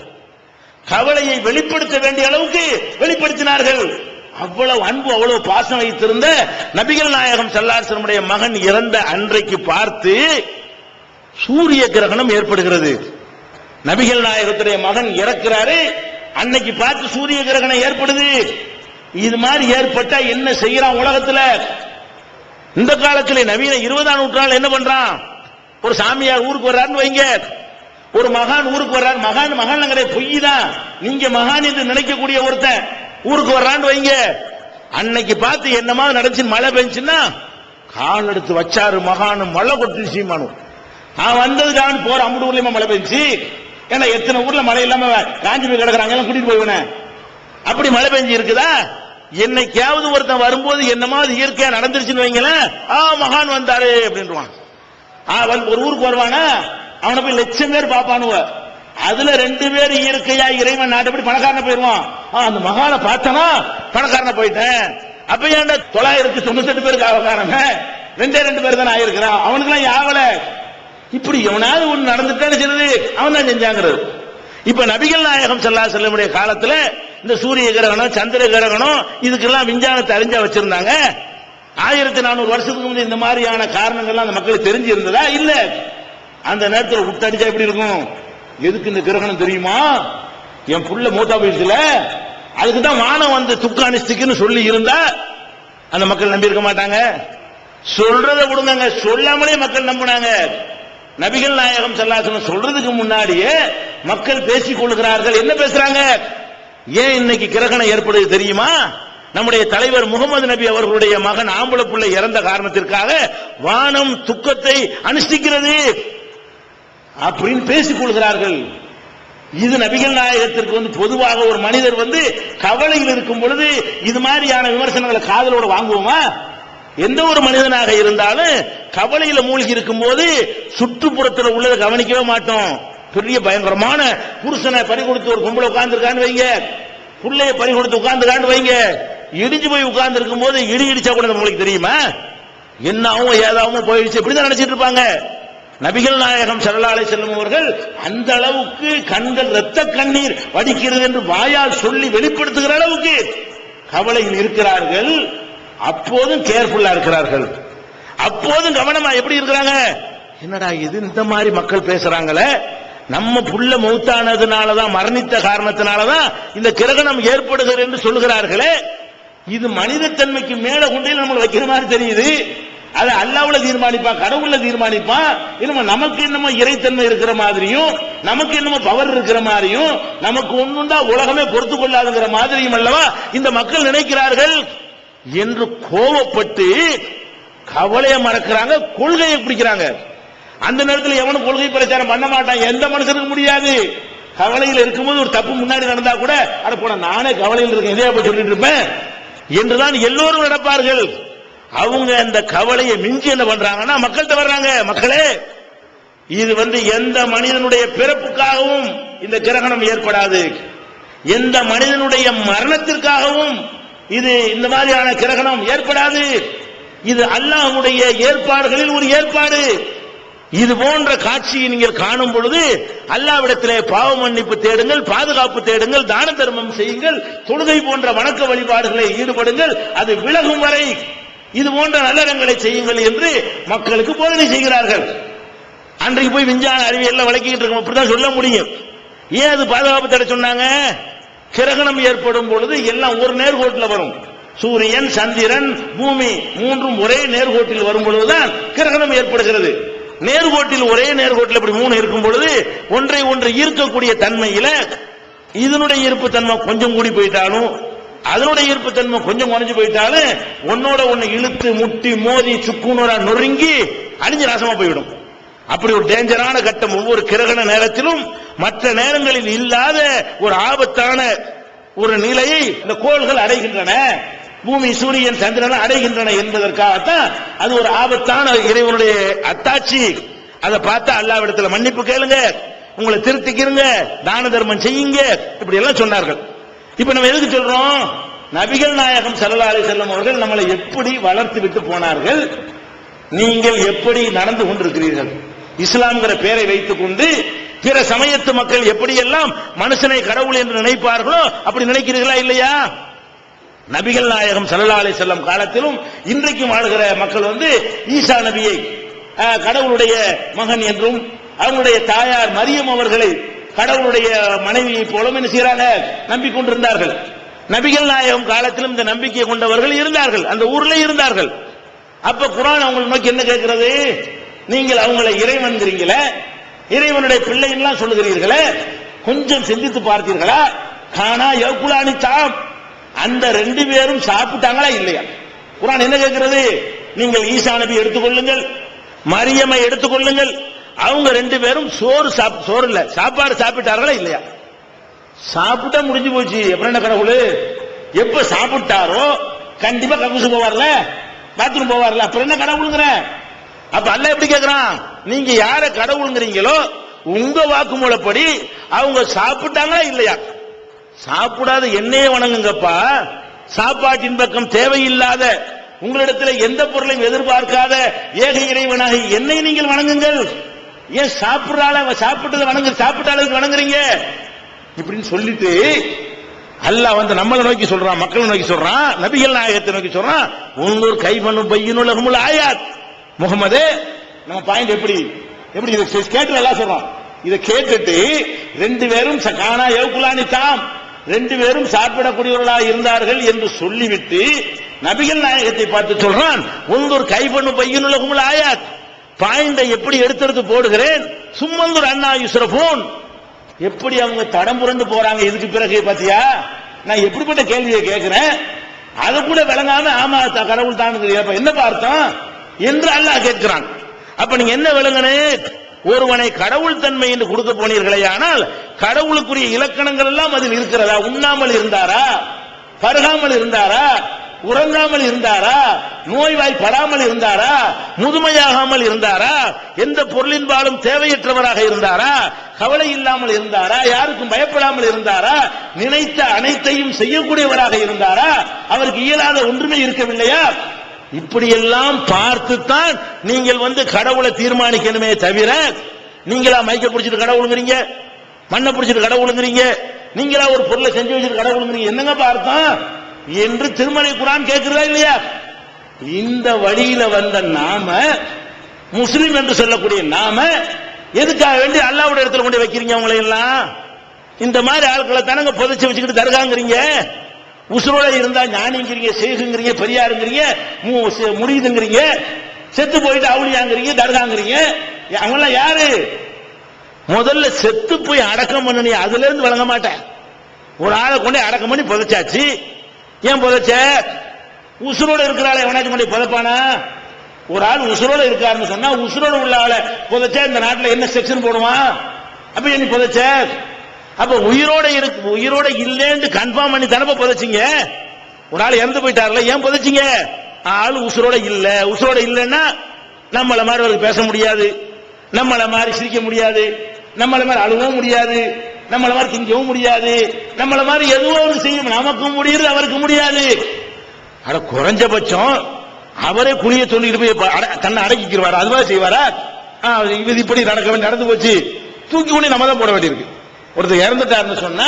கவலையை வெளிப்படுத்த வேண்டிய அளவுக்கு வெளிப்படுத்தினார்கள். அவ்வளவு அன்பு, அவ்வளவு பாசம் வைத்திருந்த நபிகள் நாயகம் ஸல்லல்லாஹு அலைஹி வஸல்லம் மகன் இறந்த அன்றைக்கு பார்த்து சூரிய கிரகணம் ஏற்படுகிறது. நபிகள் நாயகத்துடைய மகன் இறக்கிறாரு, அன்னைக்கு பார்த்து சூரிய கிரகணம் ஏற்படுது. இது மாதிரி ஏற்பட்டா என்ன செய்யறான் உலகத்துல? இந்த காலத்தில் நவீன 20ஆம் நூற்றாண்டு என்ன பண்றான்? ஒரு சாமியார் ஊருக்கு வர்றாருன்னு வைங்க, ஒரு மகான் ஊருக்கு வர்றாரு, மகான் பொய் தான், நீங்க மகான் என்று நினைக்கக்கூடிய ஒருத்தன் ஊருக்கு வர்றான்னு வைங்க, அன்னைக்கு பார்த்து என்னமா நடந்துச்சு, மழை பெஞ்சுன்னா கால் எடுத்து வச்சாரு மகானு, மழை கொட்டு சீமானும் வந்ததுக்கான போற அம்பது ஊர்லயுமா மழை பெஞ்சு? ஏன்னா எத்தனை ஊர்ல மழை இல்லாம காஞ்சி போய் கிடக்குறாங்க, எல்லாம் கூட்டிட்டு போய்வன. அப்படி மழை பெஞ்சு இருக்குதா? என்னைக்காவது ஒருத்தன் வரும்போது என்னமாவது இயற்கையா நடந்துருச்சுன்னு வைங்களேன், மகான் வந்தாரு அப்படின்றான். ஒரு ஊருக்கு வருவானா, அவனை போய் லட்சம் பேர் பாப்பானுவ. அதுல 2 பேர் இயற்கையா இறைவன் நாட்டுப்படி பணக்காரன போயிருவான். அந்த மகானை பார்த்தனா பணக்காரன போயிட்டேன். அப்ப ஏன்டா 998 பேருக்கு ஆகக்காரங்க 2 பேர் தான் ஆயிருக்கிறான், அவனுக்கு எல்லாம் ஆகல. இப்படி எவனாவது ஒண்ணு நடந்துட்டான்னு சொல்லுது, அவன் தான் செஞ்சாங்கிறது. இப்ப நபிகள் நாயகம் ஸல்லல்லாஹு அலைஹி வஸல்லம் காலத்துல இந்த சூரிய கிரகணம் சந்திர கிரகணம் இதுக்கெல்லாம் விஞ்ஞானத்தை அறிஞ்சா வச்சிருந்தாங்க. 1400 வருஷத்துக்கு முந்தைய இந்த மாதிரியான காரணங்கள்லாம் அந்த மக்களுக்கு தெரிஞ்சு இருந்ததா? இல்ல. அந்த நேரத்தில் விட்டடிச்சா எப்படி இருக்கும்? எதுக்கு இந்த கிரகணம் தெரியுமா? என் புள்ள மூத்தா போயிடுச்சுல, அதுக்குதான் வானம் வந்து துக்கானிஸ்டிக்குன்னு சொல்லி இருந்தா அந்த மக்கள் நம்பி இருக்க மாட்டாங்க. சொல்றதை விடுங்க, சொல்லாமலே மக்கள் நம்பினாங்க. நபிகள் நாயகம் ஸல்லல்லாஹு அலைஹி வஸல்லம் சொல்றதுக்கு முன்னாடியே மக்கள் பேசிக் கொள்கிறார்கள். என்ன பேசுறாங்க? ஏன் இன்னைக்கு கிரகணம் ஏற்படுது தெரியுமா? நம்முடைய தலைவர் முகமது நபி அவர்களுடைய மகன் ஆம்பள புள்ளை இறந்த காரணத்திற்காக வானம் துக்கத்தை அனுஷ்டிக்கிறது அப்படின்னு பேசிக் கொள்கிறார்கள். இது நபிகள் நாயகத்திற்கு பொதுவாக ஒரு மனிதர் கவலையில் இருக்கும் பொழுது இது மாதிரியான விமர்சனங்களை காதலோட வாங்குவோமா? எந்த ஒரு மனிதனாக இருந்தாலும் கவலையில மூழ்கி இருக்கும் போது சுற்றுப்புறத்தில் உள்ளதை கவனிக்கவே மாட்டோம். பெரிய பயங்கரமான புருஷனை பறி கொடுத்து ஒரு கும்பல உட்கார்ந்து இருக்கான்னு வைங்க, புள்ளைய பறி கொடுத்து உட்கார்ந்து வைங்க, இடிஞ்சு போய் உட்கார்ந்து இருக்கும் போது இடி இடிச்சா கூட உங்களுக்கு தெரியுமா? என்னாவும் ஏதாவும் போயிடுச்சு, இப்படிதான் நினைச்சிட்டு இருப்பாங்க. நபிகள் நாயகம் ஸல்லல்லாஹு அலைஹி வஸல்லம் அவர்கள் அந்த அளவுக்கு கண்கள் இரத்த கண்ணீர் வடிக்கிறது என்று வாயால் சொல்லி வெளிப்படுத்துகிற அளவுக்கு கவலையில் இருக்கிறார்கள். அப்போதும் கேர்ஃபுல்லா இருக்கிறார்கள், அப்போதும் கவனமா எப்படி இருக்கிறாங்க? என்னடா இது இந்த மாதிரி மக்கள் பேசுறாங்களே, நம்ம புள்ள மௌத்தானதுனாலதான் மரணித்த காரணத்தினாலதான் இந்த கிரகணம் ஏற்படுகிறது என்று சொல்லுகிறார்களே, இது மனிதத்தன்மைக்கு மேல கொண்டு நம்ம வைக்கிற மாதிரி தெரியுது. அது அல்லாஹ்வுல தீர்மானிப்பான், கடவுள்ல தீர்மானிப்பான். என்னமோ நமக்கு என்னமோ இறைத்தன்மை இருக்கிற மாதிரியும், நமக்கு என்னமோ பவர் இருக்கிற மாதிரியும், நமக்கு ஒண்ணுண்டா உலகமே பொறுத்து கொள்ளாதுங்கிற மாதிரியும் அல்லவா இந்த மக்கள் நினைக்கிறார்கள் என்று கோபப்பட்டு கவலையை மறக்கிறாங்க, கொள்கையை பிடிக்கிறாங்க. அந்த நேரத்தில் எவனும் கொள்கை பிரச்சாரம் பண்ண மாட்டான், எந்த மனுஷனுக்கு முடியாது. கவலையில் இருக்கும்போது ஒரு தப்பு முன்னாடி நடந்தா கூட அட போன நானே கவலையில் இருக்கேன், இதே போய் சொல்லிட்டு இருப்பேன் என்றுதான் எல்லோரும் நடப்பார்கள். அவங்க அந்த கவலையை மிஞ்சி என்ன பண்றாங்கன்னா மக்கள்கிட்ட வர்றாங்க. மக்களே, இது எந்த மனிதனுடைய பிறப்புக்காகவும் இந்த கிரகணம் ஏற்படாது, எந்த மனிதனுடைய மரணத்திற்காகவும் இது இந்த மாதிரியான கிரகணம் ஏற்படாது. இது அல்லாஹ்வுடைய ஏற்பாடுகளில் ஒரு ஏற்பாடு. இது போன்ற காட்சியை நீங்கள் காணும் பொழுது அல்லாஹ்விடத்திலே பாவ மன்னிப்பு தேடுங்கள், பாதுகாப்பு தேடுங்கள், தான தர்மம் செய்யுங்கள், தொழுகை போன்ற வணக்க வழிபாடுகளை ஈடுபடுங்கள், அது விலகும் வரை இது போன்ற நல்லறங்களை செய்யுங்கள் என்று மக்களுக்கு போதனை செய்கிறார்கள். அன்றைக்கு போய் விஞ்ஞான அறிவியல் விளக்கிட்டு இருக்கோம், அப்படிதான் சொல்ல முடியும். ஏன் அது பாதுகாப்பு தேட சொன்னாங்க? கிரகணம் ஏற்படும் பொழுது எல்லாம் ஒரு நேர்கோட்டில் வரும். சூரியன், சந்திரன், பூமி மூன்றும் ஒரே நேர்கோட்டில் வரும் பொழுதுதான் கிரகணம் ஏற்படுகிறது. நேர்கோட்டில் ஒரே நேர்கோட்டில் இப்படி 3 இருக்கும் பொழுது ஒன்றை ஒன்று ஈர்க்கக்கூடிய தன்மையில இதனுடைய ஈர்ப்பு தன்மை கொஞ்சம் கூடி போயிட்டாலும் அதனுடைய ஈர்ப்பு தன்மை கொஞ்சம் குறைஞ்சு போயிட்டாலும் ஒன்னோட ஒன்னு இழுத்து முட்டி மோதி சுக்குநூறா நொறுங்கி அழிஞ்சு நாசமா போய்விடும். அப்படி ஒரு டேஞ்சரான கட்டம் ஒவ்வொரு கிரகண நேரத்திலும் மற்ற நேரங்களில் இல்லாத ஒரு ஆபத்தான ஒரு நிலையை இந்த கோள்கள் அடைகின்றன, பூமி சூரியன் சந்திரன் அடைகின்றன என்பதற்காகத்தான் அது ஒரு ஆபத்தான இறைவனுடைய அத்தாட்சி. அதை பார்த்தா அல்லாஹ்விடத்துல மன்னிப்பு கேளுங்க, உங்களை திருத்திக்கிறங்க, தான தர்மம் செய்யுங்க, இப்படி எல்லாம் சொன்னார்கள். இப்ப நம்ம எதுக்கு சொல்றோம்? நபிகள் நாயகம் ஸல்லல்லாஹு அலைஹி வஸல்லம் அவர்கள் நம்மளை எப்படி வளர்த்து விட்டு போனார்கள், நீங்கள் எப்படி நடந்து கொண்டிருக்கிறீர்கள், இஸ்லாம்ங்கிற பெயரை வைத்துக் கொண்டு பிற சமயத்து மக்கள் எப்படியெல்லாம் மனுஷனை கடவுள் என்று நினைப்பார்களோ அப்படி நினைக்கிறீர்களா இல்லையா? நபிகள் நாயகம் ஸல்லல்லாஹு அலைஹி வஸல்லம் காலத்திலும் இன்றைக்கும் வாழ்கிற மக்கள் ஈசா நபியை கடவுளுடைய மகன் என்றும் அவங்களுடைய தாயார் மரியம் அவர்களை கடவுளுடைய மனைவியை போலும் என்ன செய்யறாங்க, நம்பிக்கொண்டிருந்தார்கள். நபிகள் நாயகம் காலத்திலும் இந்த நம்பிக்கை கொண்டவர்கள் இருந்தார்கள், அந்த ஊர்ல இருந்தார்கள். அப்ப குர்ஆன் அவங்களை நோக்கி என்ன கேட்கிறது? நீங்கள் அவங்களை இறைவன்கிறீங்களே, இறைவனுடைய பிள்ளைலாம் சொல்லுகிறீர்களே, கொஞ்சம் சிந்தித்து பார்த்தீர்களா? கானா யகுலானி தாம், அந்த 2 பேரும் சாப்பிட்டாங்களா இல்லையா? குர்ஆன் என்ன கேட்கிறது? நீங்கள் ஈசா நபி எடுத்துக்கொள்ளுங்கள், மரியமை எடுத்துக்கொள்ளுங்கள், அவங்க 2 பேரும் சோறு இல்ல சாப்பாடு சாப்பிட்டார்களா இல்லையா? சாப்பிட்டா முடிஞ்சு போச்சு. அப்புறம் என்ன கடவுள்? எப்ப சாப்பிட்டாரோ கண்டிப்பா கக்கூசு போவார்ல, பாத்ரூம் போவார்ல, அப்புறம் என்ன கடவுளுங்கிற? அப்ப அல்லாஹ் எப்படி கேட்கிறான்? நீங்க யார கடவுளுங்கிறீங்களோ உங்க வாக்குமூலப்படி அவங்க சாப்பிட்டாங்களா இல்லையா? சாப்பிடாத என்னையே வணங்குங்கப்பா. சாப்பாட்டின் பக்கம் தேவையில்லாத, உங்களிடத்தில் எந்த பொருளையும் எதிர்பார்க்காத ஏக இறைவனாக என்னை நீங்கள் வணங்குங்கள். ஏன் சாப்பிட்டதை சாப்பிட்டாலும் வணங்குறீங்க இப்படின்னு சொல்லிட்டு அல்லாஹ் வந்து நம்மளை நோக்கி சொல்றான், மக்களை நோக்கி சொல்றான், நபிகள் நாயகத்தை நோக்கி சொல்றான். உன்னூர் கைமண்ணும் பையனுள்ள ஆயாத். முகமது, நம்ம பாயிண்ட் எப்படி இதை கேட்டு எல்லாம் சொல்றான். இதை கேட்டுட்டு 2 பேரும் கானா யவுகுலானி தாம், 2 பேரும் சாப்பிடக்கூடியவர்களாக இருந்தார்கள் என்று சொல்லிவிட்டு நபிகள் நாயகத்தை பார்த்து சொல்றான், உன்னூர் கைமண்ணும் பையனுள்ள ஆயாத். பாயிண்டை எப்படி எடுத்து போடுகிறேன். சும்மந்தூர் அண்ணா யுஸ்ரஃபூன், எப்படி அவங்க தடம் புரண்டு போறாங்க. இதுக்கு பிறகு பாத்தியா நான் எப்படிப்பட்ட கேள்வியை கேட்கிறேன், அதை கூட விளங்காம ஆமா கடவுள் தான் என்ன பார்த்தோம் என்று அல்லாஹ் கேட்கிறான். அப்ப நீங்க என்ன விளங்கனே? ஒருவனை கடவுள் தன்மை என்று கொடுக்க போனீர்களே, ஆனால் கடவுளுக்குரிய இலக்கணங்கள் எல்லாம் அதில் இருக்கிறதா? உண்ணாமல் இருந்தாரா, பருகாமல் இருந்தாரா, உறங்காமல் இருந்தாரா, நோய்வாய்ப்படாமல் இருந்தாரா, முதுமையாகாமல் இருந்தாரா, எந்த பொருளின்பாலும் தேவையற்றவராக இருந்தாரா, கவலை இல்லாமல் இருந்தாரா, யாருக்கும் பயப்படாமல் இருந்தாரா, நினைத்த அனைத்தையும் செய்யக்கூடியவராக இருந்தாரா, அவருக்கு இயலாத ஒன்றுமே இருக்கவில்லையா? இப்படியெல்லாம் பார்த்துத்தான் நீங்கள் வந்து கடவுளை தீர்மானிக்கணுமே தவிர, நீங்களா மைக்க பிடிச்சிட்டு கடவுளுங்கிறீங்க, மண்ணை பிடிச்சிட்டு கடவுளுங்கிறீங்க, நீங்களா ஒரு பொருளை செஞ்சு வச்சுட்டு கடவுளுங்கிறீங்க, என்னங்க பார்த்தோம் என்று திருமலை குர்ஆன் கேட்கிறதா இல்லையா? இந்த வழியில வந்த நாம, முஸ்லிம் என்று சொல்லக்கூடிய நாம, எதுக்காக வேண்டி அல்லாஹ்வுடைய இடத்துல கொண்டு வைக்கிறீங்க? அவங்களை எல்லாம் இந்த மாதிரி ஆட்களை தானங்க புதைச்சு வச்சுக்கிட்டு தர்காங்கிறீங்க. உசுரோட இருந்தா ஞானிங்கிறீங்க, சேகுங்கிறீங்க, பெரியாருங்கிறீங்க, முடியுதுங்கிறீங்க, செத்து போயிட்டு அவுளியாங்கிறீங்க, தர்காங்கிறீங்க. அவங்களாம் யாரு? முதல்ல செத்து போய் அடக்கம் பண்ண, அதுல இருந்து வழங்க மாட்டேன். ஒரு ஆளை கொண்டு அடக்கம் பண்ணி புதைச்சாச்சு. ஏன் புதைச்ச? உசுரோட இருக்கிற ஆளை எவனாச்சும் கொண்டு புதைப்பானா? ஒரு ஆள் உசுரோட இருக்காருன்னு சொன்னா உசுரோட உள்ள ஆளை புதைச்சா இந்த நாட்டில் என்ன செக்ஷன் போடுவான்? அப்ப நீ புதைச்ச? அப்ப உயிரோட இல்லைன்னு கன்ஃபார்ம் பண்ணி தானே புதைச்சிங்க. ஒரு ஆள் இறந்து போயிட்டார்ல, ஏன் புதைச்சிங்க? ஆள் உசுரோட இல்ல. உசுரோட இல்லைன்னா நம்மள மாதிரி அவருக்கு பேச முடியாது, நம்மள மாதிரி சிரிக்க முடியாது, நம்மள மாதிரி அழுகவும் முடியாது, நம்மள மாதிரி திங்கவும் முடியாது, நம்மள மாதிரி எதுவோ ஒன்று செய்யும். நமக்கும் முடியுது, அவருக்கு முடியாது. அட குறைஞ்சபட்சம் அவரே குழிய சொல்லிட்டு போய் தன்னை அடக்கிக்கிறாரா? அதுவா செய்வாரா? இது இப்படி நடந்து போச்சு, தூக்கி கொண்டு நம்ம தான் போட வேண்டியிருக்கு. ஒருத்தர் இறந்துட்டாருன்னு சொன்னா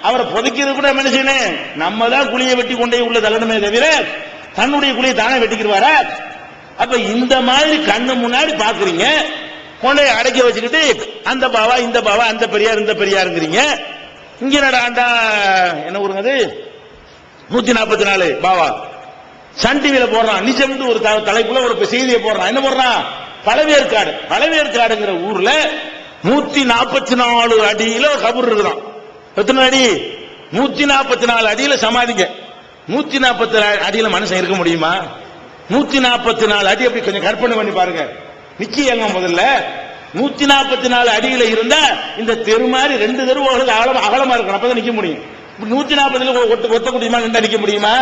அவரை புதைக்கிறது கூட மனுஷனே நம்ம தான் குழியை வெட்டி கொண்டே உள்ள தள்ளணுமே தவிர தன்னுடைய குழியை தானே வெட்டிக்கிறாரா? அப்ப இந்த மாதிரி கண்ணு முன்னாடி பாக்குறீங்க, கொண்டை அடக்கி வச்சுக்கிட்டு அந்த பாவா இந்த பாவா, அந்த பெரியார் இந்த பெரியாருங்கிறீங்க. இங்க நடாண்டா என்ன ஊருங்க அது? 144 பாவா சன் டிவியில போடுறான். நிஜம் ஒரு தலைப்புல ஒரு செய்தியை போடுறான். என்ன போடுறான்? பழவேற்காடுங்கிற ஊர்ல 144 அடியில கபர் இருக்குதான். எத்தனை அடி? 144 அடியில சமாதிங்க. 144 அடியில மனுஷன் இருக்க முடியுமா? 144 அடி அப்படி கொஞ்சம் கற்பனை பண்ணி பாருங்க. நிச்சயங்க முதல்ல 144 அடியில இருந்தா இந்த தெரு மாதிரி 2 தெருவுகளுக்கு அகலமா இருக்கணும், அப்பதான் நிக்க முடியும். 140 ஒத்த முடியுமா? நிக்க முடியுமா?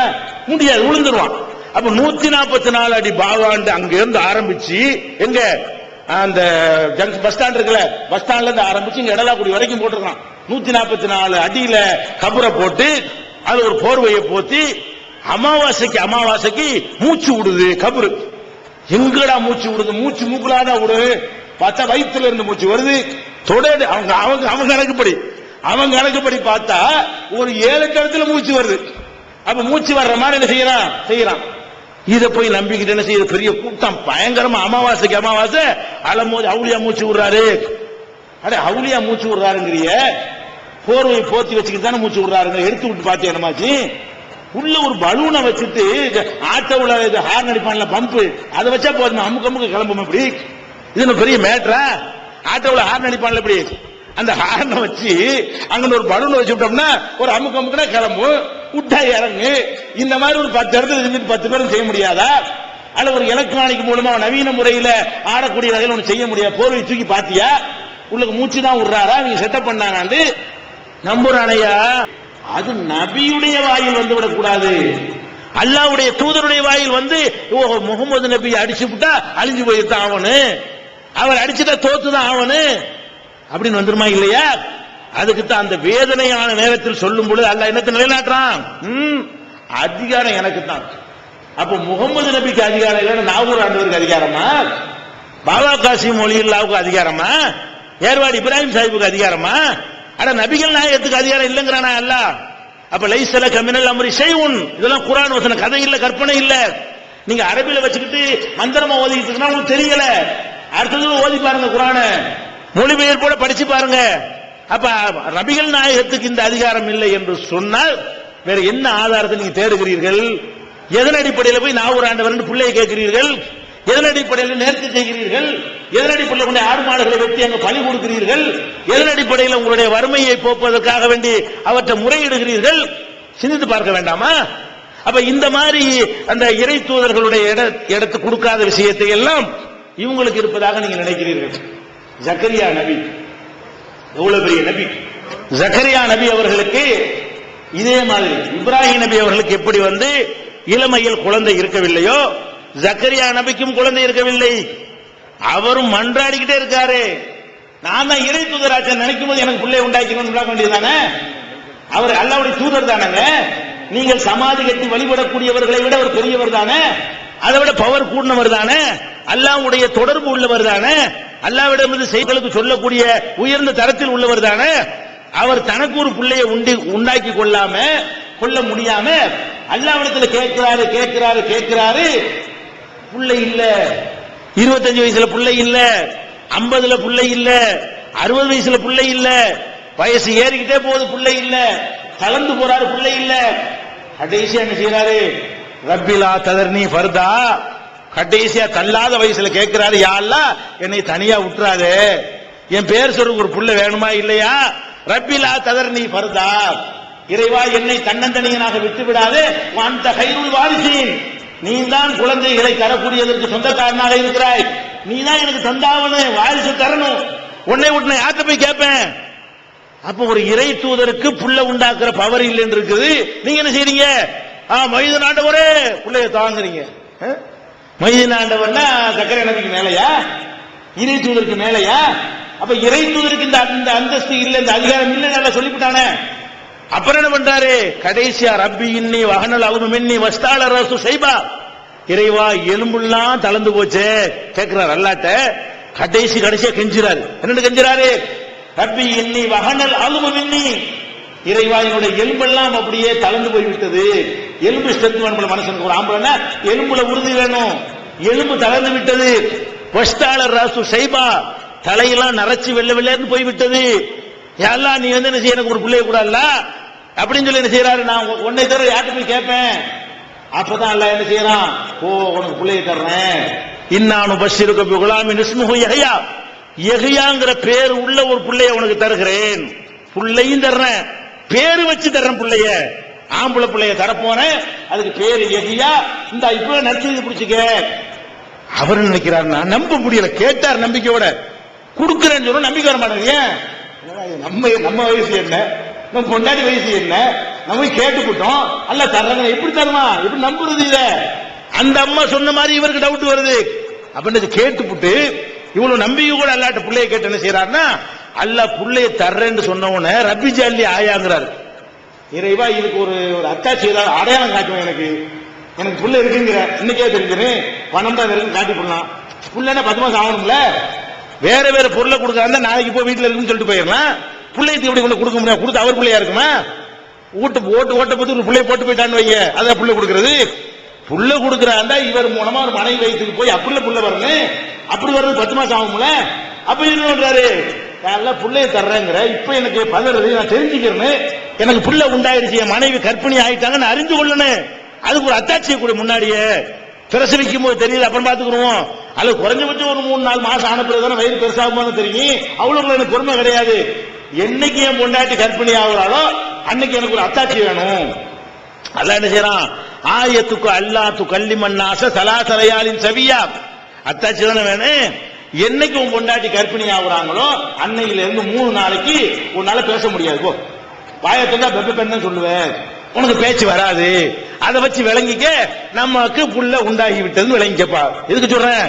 முடியாது, விழுந்துருவான். அப்ப 144 அடி பாவாண்டு அங்க இருந்து ஆரம்பிச்சு எங்க அந்த பஸ் ஸ்டாண்ட் இருக்குல்ல, பஸ் ஸ்டாண்ட்ல இருந்து ஆரம்பிச்சு இங்க எடலாக்குடி வரைக்கும் போட்டிருக்கான். 144 அடியில கபரை போட்டு அது ஒரு போர்வையை போத்தி அமாவாசைக்கு மூச்சு விடுது கபரு. எங்கடா மூச்சு விடுது? மூச்சு மூக்குலாதான் விடுது. பார்த்தா வயிற்றுல இருந்து மூச்சு வருது. தொடர்ந்து அவங்க கணக்குப்படி பார்த்தா ஒரு 7 இடத்துல மூச்சு வருது. அப்ப மூச்சு வர்ற மாதிரி என்ன செய்யறான். இதை போய் நம்பிக்கிட்டு என்ன செய்யுது? பெரிய கூட்டம் பயங்கரமா அமாவாசை அலமோது அவுளியா மூச்சு விடுறாரு. அட அவுளியா மூச்சு விடுறாருங்கிறிய, போர்வை போத்தி வச்சுக்கிட்டு தானே மூச்சு விடுறாருங்க. எடுத்து விட்டு பார்த்து என்னமாச்சு? உள்ள ஒரு பலூனை வச்சுட்டு ஆட்டோல ஹார்ன் அடிப்பான்ல பம்பு, அதை வச்சா போதும் அமுக்கு கிளம்பும். இப்படி இது பெரிய மேட்டரா? ஆட்டோல ஹார்ன் அடிப்பான்ல இப்படி, அந்த ஹார்னை வச்சு அங்க ஒரு பலூனை வச்சு விட்டோம்னா ஒரு அமுக்குனா கிளம்பும், விட்டா இறங்கு. இந்த மாதிரி ஒரு 10 இடத்துல 10 பேரும் செய்ய முடியாதா? அல்ல ஒரு எலக்ட்ரானிக் மூலமா நவீன முறையில் ஆடக்கூடிய வகையில் ஒன்று செய்ய முடியாது. போர்வை தூக்கி பாத்தியா, உங்களுக்கு மூச்சு தான் விடுறாரா, நீங்க செட்டப் பண்ணாங்க நம்புறானையா? அது நபியுடைய வாயில் வந்து விடக்கூடாது. அல்லாஹ்வுடைய தூதருடைய வாயில் வந்து முகமது நபி அடிச்சு விட்டா அழிஞ்சு போயிருத்தான் அவனு, அவர் அடிச்சுட்டா தோத்துதான் அவனு அப்படின்னு வந்துருமா இல்லையா? அதுக்குத்தான் அந்த வேதனையான நேரத்தில் சொல்லும் பொழுது அல்லாஹ் என்னத்தை நிலைநாட்டுறான்? அதிகாரம் எனக்கு தான். அப்ப முகமது நபிக்கு அதிகாரம் இல்லைன்னா நாகூர் ஆண்டவருக்கு அதிகாரமா? பாபா காசிம் ஒலியுல்லாவுக்கு அதிகாரமா? ஏர்வாடி இப்ராஹிம் சாஹிபுக்கு அதிகாரமா? ஆனா நபிகள் நாயகத்துக்கு அதிகாரம் இல்லைங்கிறானா அல்லாஹ்? அப்ப லைஸல கமினல் அம்ரி ஷைஉன், இதெல்லாம் குர்ஆன் வசனம், கதை இல்ல, கற்பனை இல்ல. நீங்க அரபில வச்சுக்கிட்டு மந்திரமா ஓதிட்டு இருக்கா உங்களுக்கு தெரியல. அடுத்தது ஓதி பாருங்க, குர்ஆனை மொழிபெயர்ப்போட படிச்சு பாருங்க. அப்ப நபிகள் நாயகத்துக்கு இந்த அதிகாரம் இல்லை என்று சொன்னால் வேற என்ன ஆதாரத்தை நீங்க தேடுகிறீர்கள்? எதன் அடிப்படையில் போய் நாகூர் ஆண்டவர் பிள்ளையை கேட்கிறீர்கள்? எதன் அடிப்படையில் நேர்த்தி செய்கிறீர்கள்? எதன் அடிப்படையில் உங்களுடைய ஆடு மாடுகளை வெட்டி அங்கு பலி கொடுக்கிறீர்கள்? எதன் அடிப்படையில் உங்களுடைய வறுமையை போக்குவதற்காக வேண்டி அவற்றை முறையிடுகிறீர்கள்? சிந்தித்து பார்க்க வேண்டாமா? அப்ப இந்த மாதிரி அந்த இறை தூதர்களுடைய இடத்து கொடுக்காத விஷயத்தை எல்லாம் இவங்களுக்கு இருப்பதாக நீங்க நினைக்கிறீர்கள். ஜக்கரியா நபி எவ்வளவு பெரிய நபி! ஜக்கரியா நபி அவர்களுக்கு இதே மாதிரி இப்ராஹிம் நபி அவர்களுக்கு எப்படி வந்து இளமையில் குழந்தை இருக்கவில்லையோ, ஜக்கரியா நபிக்கும் குழந்தை இருக்கவில்லை. அவரும் மன்றாடிக்கிட்டே இருக்காரு. நான் தான் இறை தூதராச்ச நினைக்கும் போது எனக்கு பிள்ளை உண்டாக்கணும் வேண்டியதானே? அவர் அல்லாஹ்வுடைய தூதர் தானங்க. நீங்கள் சமாதி கட்டி வழிபடக்கூடியவர்களை விட ஒரு பெரியவர் தானே, அதை விட பவர் கூடினவர் தானே, அல்லாஹ்வுடைய தொடர்பு உள்ளவர் தானே, அல்லாஹ்விடமிருந்து செய்திகளுக்கு சொல்லக்கூடிய உயர்ந்த தரத்தில் உள்ளவர் தானே. அவர் தனக்கு ஒரு பிள்ளையை உண்டாக்கி கொள்ள முடியாம அல்லாஹ்விடத்தில் கேட்கிறாரு. பிள்ளை இல்ல, 25 வயசுல பிள்ளை இல்ல, 50ல பிள்ளை இல்ல, 60 வயசுல பிள்ளை இல்ல, வயசு ஏறிக்கிட்டே போகுது பிள்ளை இல்ல, கலந்து போறாரு பிள்ளை இல்ல. கடைசியா என்ன செய்யறாரு? ரப்பிலா ததர்னி ஃபர்தா, கடைசியா தள்ளாத வயசுல கேட்கிறாரு, யா அல்லாஹ் என்னை தனியா விட்டுறாதே, என் பேர் சொல்ற ஒரு புள்ள வேணுமா இல்லையா? ரப்பிலா ததர்னி ஃபர்தா, இறைவா என்னை தன்னந்தனியனாக விட்டு விடாதே, அந்த கைருள் வாரிசீன், நீ தான் குழந்தைகளை தரக்கூடியதற்கு சொந்தக்காரனாக இருக்கிறாய், நீ தான் எனக்கு தந்தாவனு, வாரிசு தரணும், உன்னை விட்டு நான் யார்கிட்ட போய் கேட்பேன்? அப்ப ஒரு இறை தூதருக்கு புள்ள உண்டாக்குற பவர் இல்லைன்னு இருக்குது. நீங்க என்ன செய்றீங்க? மைதீன் ஆண்டவரே புள்ளைய தாங்குறீங்க. மைதீன் ஆண்டவர்னா சக்கரை நபிக்கு மேலையா? இறை தூதருக்கு மேலையா? அப்ப இறை தூதருக்கு இந்த அந்தஸ்து இல்ல, இந்த அதிகாரம் இல்ல நல்லா சொல்லிவிட்டானே. அப்புறம் என்ன பண்றாரு? கடைசியா ரப்பி இன்னி வஹனல் அவுமு மின்னி வஸ்தால ரசு ஷைபா, இறைவா எலும்புலாம் தளர்ந்து போச்சு கேட்கிறார் அல்லாஹ்ட்ட. கடைசியா கெஞ்சுறாரு. என்னன்னு கெஞ்சுறாரு? ரப்பி இன்னி வஹனல் அவுமு மின்னி, இறைவா என்னுடைய எலும்பெல்லாம் அப்படியே தளர்ந்து போய்விட்டது. எலும்பு ஸ்ட்ரென்த் வேணும் மனுஷனுக்கு, ஒரு ஆம்பளை எலும்புல உறுதி வேணும், எலும்பு தளர்ந்து விட்டது. வஸ்தால ரசு ஷைபா, தலையெல்லாம் நரைச்சு வெள்ள வெள்ளன்னு போய்விட்டது. யாரெல்லாம் நீ வந்து என்ன செய்ய, எனக்கு ஒரு பிள்ளைய கூடாதுல அப்படின்னு சொல்லி என்ன செய்யறாரு? நான் உன்னை தவிர யார்கிட்ட போய் கேட்பேன்? அப்பதான் அல்லாஹ் என்ன செய்யறான்? உனக்கு பிள்ளைய தர்றேன். இன்னானு பஷீருக்கு பிகுலாமின் இஸ்முஹு யஹ்யா, யஹ்யாங்கிற பேர் உள்ள ஒரு பிள்ளைய உனக்கு தருகிறேன். பிள்ளையும் தர்றேன், பேரு வச்சு தர்றேன். பிள்ளைய ஆம்பளை பிள்ளைய தரப்போனேன், அதுக்கு பேரு யஹ்யா. இந்த இப்ப நடிச்சு பிடிச்சுக்க. அவர் நினைக்கிறார், நான் நம்ப முடியல. கேட்டார் நம்பிக்கையோட, கொடுக்கிறேன்னு சொல்ல நம்பிக்கை வர மாட்டேங்க. நம்ம வயசு என்ன, நம்ம கொண்டாடி வயசு என்ன, நம்ம கேட்டுக்கிட்டோம் அல்ல தர்றாங்க, எப்படி தருமா, எப்படி நம்புறது? இத அந்த அம்மா சொன்ன மாதிரி இவருக்கு டவுட் வருது. அப்படின்னு கேட்டுப்புட்டு இவ்வளவு நம்பிக்கை கூட அல்லாட்ட பிள்ளைய கேட்டு என்ன செய்யறாருன்னா, அல்லாஹ் பிள்ளைய தர்றேன்னு சொன்னவன ரப்பி ஜல்லி ஆயாங்கிறாரு. இறைவா இதுக்கு ஒரு அத்தாட்சி ஏதாவது அடையாளம் காட்டுவோம், எனக்கு புள்ள இருக்குங்கிற இன்னைக்கே தெரிஞ்சிடும், பணம் தான் இருக்குன்னு காட்டி போடலாம். புள்ளனா 10 மாசம் ஆகணும்ல, வேற பொருளை கொடுக்கறாங்க, நாளைக்கு போய் வீட்டுல இருக்குன்னு சொல்லிட்டு போயிடலாம். பிள்ளைக்கு எப்படி கொடுக்க முடியாது? கொடுத்து அவர் பிள்ளையா இருக்குமா? ஓட்ட பத்தி ஒரு பிள்ளைய போட்டு போயிட்டான்னு வைங்க, அதான் புள்ள கொடுக்கறது. புள்ள கொடுக்கறாண்டா இவர் மூலமா ஒரு மனைவி வயிற்றுக்கு போய் அப்படில புள்ள வரணும், அப்படி வர்றது 10 மாசம் ஆகும்ல. அப்ப என்ன பண்றாரு? நான் புள்ளைய தர்றேங்கிற, இப்ப எனக்கு பதறது, நான் தெரிஞ்சுக்கிறேன்னு, எனக்கு புள்ள உண்டாயிருச்சு, என் மனைவி கர்ப்பிணி ஆயிட்டாங்கன்னு அறிந்து கொள்ளணும். அதுக்கு ஒரு அத்தாட்சியை கூட முன்னாடியே பிரசவிக்கும் போது தெரியுது, அப்புறம் பாத்துக்கிறோம். அது குறைஞ்சபட்சம் ஒரு 3-4 மாசம் ஆன பிறகு வயிறு பெருசாகும் தெரியும். அவ்வளவு எனக்கு பொறுமை கிடையாது. என்னைக்கு என் பொண்டாட்டி கர்ப்பிணி ஆகுறாளோ அன்னைக்கு எனக்கு ஒரு அத்தாட்சி வேணும். அல்லாஹ் என்ன செய்யறான், ஆயத்துக்கு அல்லாஹ் துகல்லிமன்னாஸ ஸலாஸலையாலின் சவியா, அத்தாச்சி தானே வேணும். என்னைக்கு உன் பொண்டாட்டி கர்ப்பிணி ஆகுறாங்களோ அன்னையில இருந்து 3 நாளைக்கு உன்னால பேச முடியாது. போ வாயத்துக்கு பெப்ப பெண்ணு சொல்லுவேன், உனக்கு பேச்சு வராது. அதை வச்சு விளங்கிக்க, நமக்கு புள்ள உண்டாகி விட்டதுன்னு விளங்கிக்கப்பா. எதுக்கு சொல்றேன்,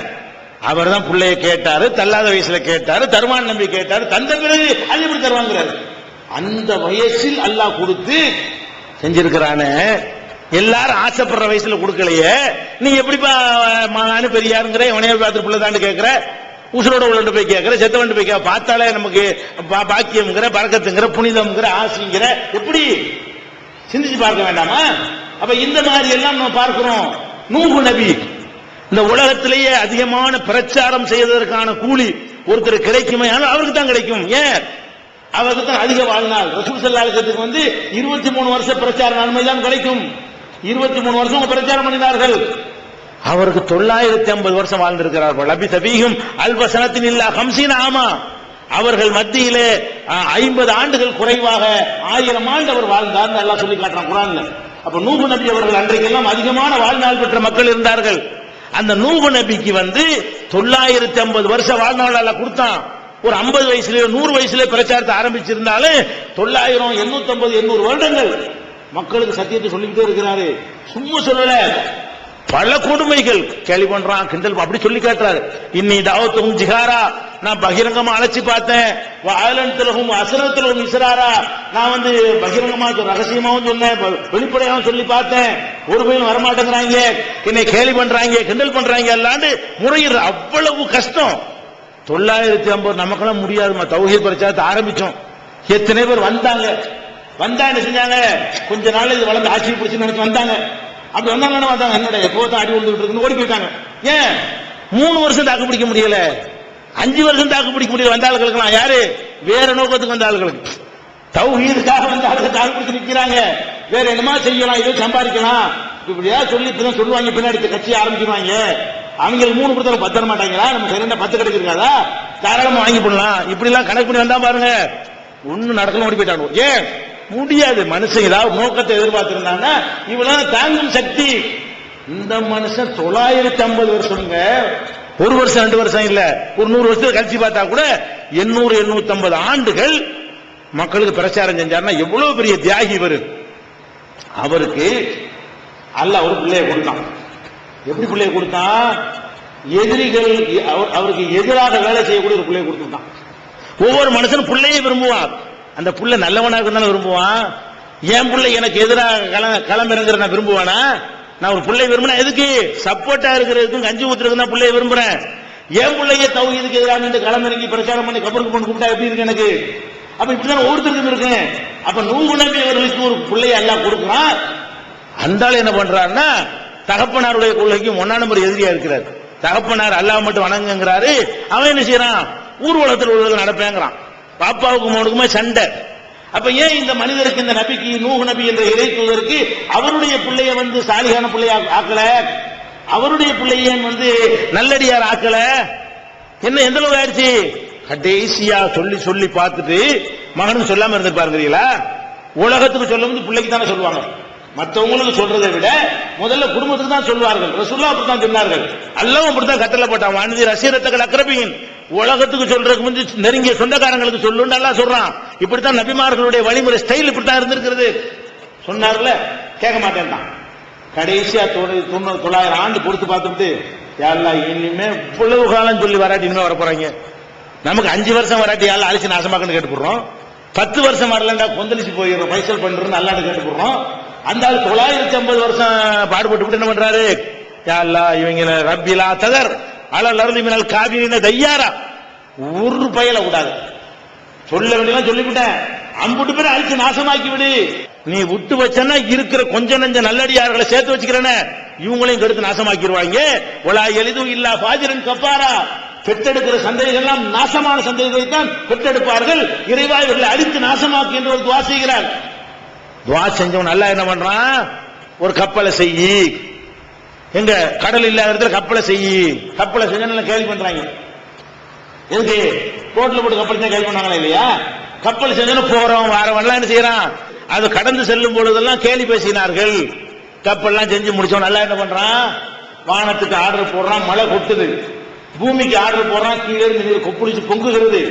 அவர் தான் புள்ளைய கேட்டாரு, தள்ளாத வயசுல கேட்டாரு, தருவான் நம்பி கேட்டாரு, தந்த பிறகு அது எப்படி தருவாங்கிறாரு. அந்த வயசில் அல்லாஹ் கொடுத்து செஞ்சிருக்கிறானே, எல்லாரும் ஆசைப்படுற வயசுல கொடுக்கலையே, நீ எப்படிப்பா மகானு பெரியாருங்கிற உனைய பார்த்து புள்ள தாண்டு கேட்கிற, உசுரோட உள்ள போய் கேட்கிற, செத்தவண்டு போய் பார்த்தாலே நமக்கு பாக்கியம்ங்கிற, பரக்கத்துங்கிற, புனிதம்ங்கிற, ஆசைங்கிற, எப்படி சிந்திச்சு பார்க்க வேண்டாமா? அப்ப இந்த மாதிரி எல்லாம் நம்ம பார்க்கிறோம். நூஹ் நபி இந்த உலகத்திலேயே அதிகமான பிரச்சாரம் செய்வதற்கான கூலி ஒருத்தர் கிடைக்குமே, ஆனால் அவருக்கு தான் கிடைக்கும். ஏன், அவருக்கு தான் அதிக வாழ்நாள். ரசூல் ஸல்லல்லாஹு அலைஹி வஸல்லம் வந்து 23 வருஷம் பிரச்சார நன்மை தான் கிடைக்கும். 23 வருஷம் பிரச்சாரம் பண்ணினார்கள். அவருக்கு 950 வருஷம் வாழ்ந்திருக்கிறார்கள். லபி தபீஹும் அல்வசனத்தின் இல்லா 50 ஆமா. அவர்கள் மத்தியிலே 50 ஆண்டுகள் குறைவாக 1000 ஆண்டு அவர் வாழ்ந்தார் அல்லாஹ் சொல்லி காட்டுறான் குர்ஆன்ல. அப்ப நூஹ் நபி அவர்கள் அன்றைக்கெல்லாம் அதிகமான வாழ்நாள் பெற்ற மக்கள் இருந்தார்கள். அந்த நூஹ் நபிக்கு வந்து 950 வருஷம் வாழ்நாள் அல்லாஹ் கொடுத்தான். ஒரு 50 வயசுலயோ 100 வயசுல பிரச்சாரத்தை ஆரம்பிச்சிருந்தாலும் 900, 850, 800 வருடங்கள் மக்களுக்கு சத்தியத்தை சொல்லிக்கிட்டே இருக்கிறாரு. சும்மா சொல்லல, பல கொடுமைகள் கேள்வி பண்றான், கிண்டல் அப்படி சொல்லி காட்டுறாரு. இன்னி தாவத்தும் ஜிஹாரா, நான் பகிரங்கமா அழைச்சி பார்த்தேன். ஆலன்திலகும் அசரத்திலும் இஸ்ராரா, நான் வந்து பகிரங்கமா ரகசியமாவும் சொன்னேன், வெளிப்படையாவும் சொல்லி பார்த்தேன். ஒரு பையன் வரமாட்டேங்கிறாங்க, என்னை கேள்வி பண்றாங்க, கிண்டல் பண்றாங்க, அல்லாண்டு முறையிற. அவ்வளவு கஷ்டம். 950 நமக்கெல்லாம் முடியாதுமா. தௌஹீத் பிரச்சாரத்தை ஆரம்பிச்சோம், எத்தனை பேர் வந்தாங்க. வந்தா என்ன செஞ்சாங்க, கொஞ்ச நாள் இது வளர்ந்து ஆட்சி பிடிச்சு நினைச்சு வந்தாங்க. அப்படி வந்தாங்க வந்தாங்க, என்னோட எப்போதான் அடி விழுந்துட்டு இருக்குன்னு ஓடி போயிட்டாங்க. ஏன் 3 வருஷம் தாக்கு பிடிக்க முடியல, 5 வருஷம் தாக்கு பிடிக்க முடியல. வந்த ஆளுகளுக்கு யாரு, வேற நோக்கத்துக்கு வந்த ஆளுகளுக்கு, தௌஹீதுக்காக வந்த ஆளுக்கு தாக்கு பிடிச்சு நிக்கிறாங்க. வேற என்னமா செய்யலாம், இதோ சம்பாதிக்கலாம், இப்படியா சொல்லி இப்பதான் சொல்லுவாங்க. பின்னாடி கட்சி ஆரம்பிச்சிருவாங்க. அவங்களுக்கு 3 கொடுத்தாலும் 10 தர மாட்டாங்களா, நம்ம சரியா 10 கிடைச்சிருக்காதா, தாராளமா வாங்கி போடலாம். இப்படி எல்லாம் கணக்கு பண்ணி வந்தா பாருங்க, ஒண்ணு நடக்கணும், ஓடி போயிட்டாங்க. ஏன் முடியாது. மனுஷன் ஏதாவது நோக்கத்தை எதிர்பார்த்திருந்தாங்க, இவ்வளவு தாங்கும் சக்தி. இந்த மனுஷன் 950 வருஷங்க, 1 வருஷம் 2 வருஷம் இல்ல, ஒரு 100 வருஷத்துக்கு கழிச்சு பார்த்தா கூட 800, 850 ஆண்டுகள் மக்களுக்கு பிரச்சாரம் செஞ்சாருன்னா எவ்வளவு பெரிய தியாகி இவரு. அவருக்கு அல்லாஹ் ஒரு பிள்ளையை கொடுத்தான். எப்படி பிள்ளையை கொடுத்தான், எதிரிகள் அவருக்கு எதிராக வேலை செய்யக்கூடிய ஒரு பிள்ளையை கொடுத்துட்டான். ஒவ்வொரு மனுஷனும் பிள்ளையை விரும்புவான். அந்த புள்ள நல்லவனா இருந்தாலும் விரும்புவான். என் பிள்ளை எனக்கு எதிராக களமிறங்குற நான் விரும்புவானா? நான் ஒரு பிள்ளை விரும்பினா எதுக்கு, சப்போர்ட்டா இருக்கிறதுக்கும் கஞ்சி ஊத்துறதுக்கு தான் பிள்ளையை விரும்புறேன். என் பிள்ளைய தௌஹீதுக்கு எதிராக இந்த களமிறங்கி பிரச்சாரம் பண்ணி கபருக்கு கொண்டு கூப்பிட்டா எப்படி இருக்கு எனக்கு? அப்ப இப்படிதான் ஒவ்வொருத்தருக்கும் இருக்கு. அப்ப நூஹ் நபி அவர்களுக்கு ஒரு பிள்ளையை அல்லாஹ் கொடுக்குறான். அந்த ஆள் என்ன பண்றாருன்னா, தகப்பனாருடைய கொள்கைக்கு 1 நம்பர் எதிரியா இருக்கிறார். தகப்பனார் அல்லாஹ் மட்டும் வணங்குங்கிறாரு, அவன் என்ன செய்யறான், ஊர்வலத்தில் உள்ளது நடப்பேங்கிறான். பாப்பாவுக்கு மோனுக்குமே சண்டை. அப்ப ஏன் இந்த மனிதருக்கு, இந்த நபிக்கு, நூஹ் நபி என்ற இறை தூதருக்கு அவருடைய பிள்ளைய வந்து சாலிகான பிள்ளைய ஆக்கல, அவருடைய பிள்ளைய வந்து நல்லடியார் ஆக்கல? என்ன எந்த அளவு ஆயிடுச்சு? கடைசியா சொல்லி சொல்லி பார்த்துட்டு மகனும் சொல்லாம இருந்திருப்பாருங்களா? உலகத்துக்கு சொல்லும் போது பிள்ளைக்கு தானே சொல்லுவாங்க. மற்றவங்களுக்கு சொல்றதை விட முதல்ல குடும்பத்துக்கு தான் சொல்வார்கள். ரசூலுல்லாஹ் அப்படித்தான் சொன்னார்கள். அல்லாஹ் அப்படித்தான் கட்டளை போட்டான், வானதி ரசீரத்தகள் அக்ரபியின், உலகத்துக்கு சொல்றதுக்கு முந்தி நெருங்கிய சொந்தக்காரங்களுக்கு சொல்லுன்னு அல்லாஹ் சொல்றான். இப்படித்தான் நபிமார்களுடைய வழிமுறை ஸ்டைல் இப்படித்தான் இருந்திருக்கிறது. சொன்னார்ல, கேட்க மாட்டேன். கடைசியா 900 ஆண்டு பொறுத்து பார்த்துட்டு, யா அல்லாஹ் இனிமே இவ்வளவு காலம் சொல்லி வராட்டி இனிமே வர போறாங்க, நமக்கு 5 வருஷம் வராட்டி யாரும் அழிச்சு நாசமாக்கன்னு கேட்டுப்படுறோம், 10 வருஷம் வரலண்டா கொந்தளிச்சு போயிடுறோம், பைசல் பண்றோம்னு அல்லாஹ் கேட்டுப்படுறோம். அந்த ஆள் 950 வருஷம் பாடுபட்டு என்ன பண்றாரு, யா அல்லாஹ் இவங்க ரப்பிலா ததர் அலல் அர்தி மினல் காபிரின தையாரா, ஒரு பயல கூடாது, சொல்ல வேண்டியதான் சொல்லிவிட்டேன், அம்புட்டு பேரை அழிச்சு நாசமாக்கி விடு, நீ விட்டு வச்சனா இருக்கிற கொஞ்சம் நஞ்ச நல்லடியார்களை சேர்த்து வச்சுக்கிறேன்னு இவங்களையும் கெடுத்து நாசமாக்கிடுவாங்க. ஒலா எளிதும் இல்லா பாஜிரன் கப்பாரா, பெற்றெடுக்கிற சந்ததிகள் எல்லாம் நாசமான சந்ததிகளை தான் பெற்றெடுப்பார்கள், இறைவா இவர்களை அழித்து நாசமாக்கி என்று ஒரு துவா செய்கிறார். துவா செஞ்சவன் நல்லா என்ன பண்றான், ஒரு கப்பலை செய்யி, எங்க கடல் இல்லாத இடத்துல கப்பலை செய்யி, கப்பலை செஞ்ச கேள்வி பண்றாங்க. எதுக்கு ரோட்ல போட்டு கப்பல் தான் கேள்வி பண்ணாங்களா இல்லையா? கப்பல் செஞ்சு போறோம் வரவன்லாம் என்ன செய்யறான், அது கடந்து செல்லும் பொழுதெல்லாம் கேலி பேசினார்கள். கப்பல்லாம் செஞ்சு முடிச்சோம். நல்லா என்ன பண்றான், வானத்துக்கு ஆர்டர் போடுறான், மழை கொட்டுது. பூமிக்கு ஆர்டர் போடுறான், கீழே இருந்து கொப்புளிச்சு பொங்குகிறது.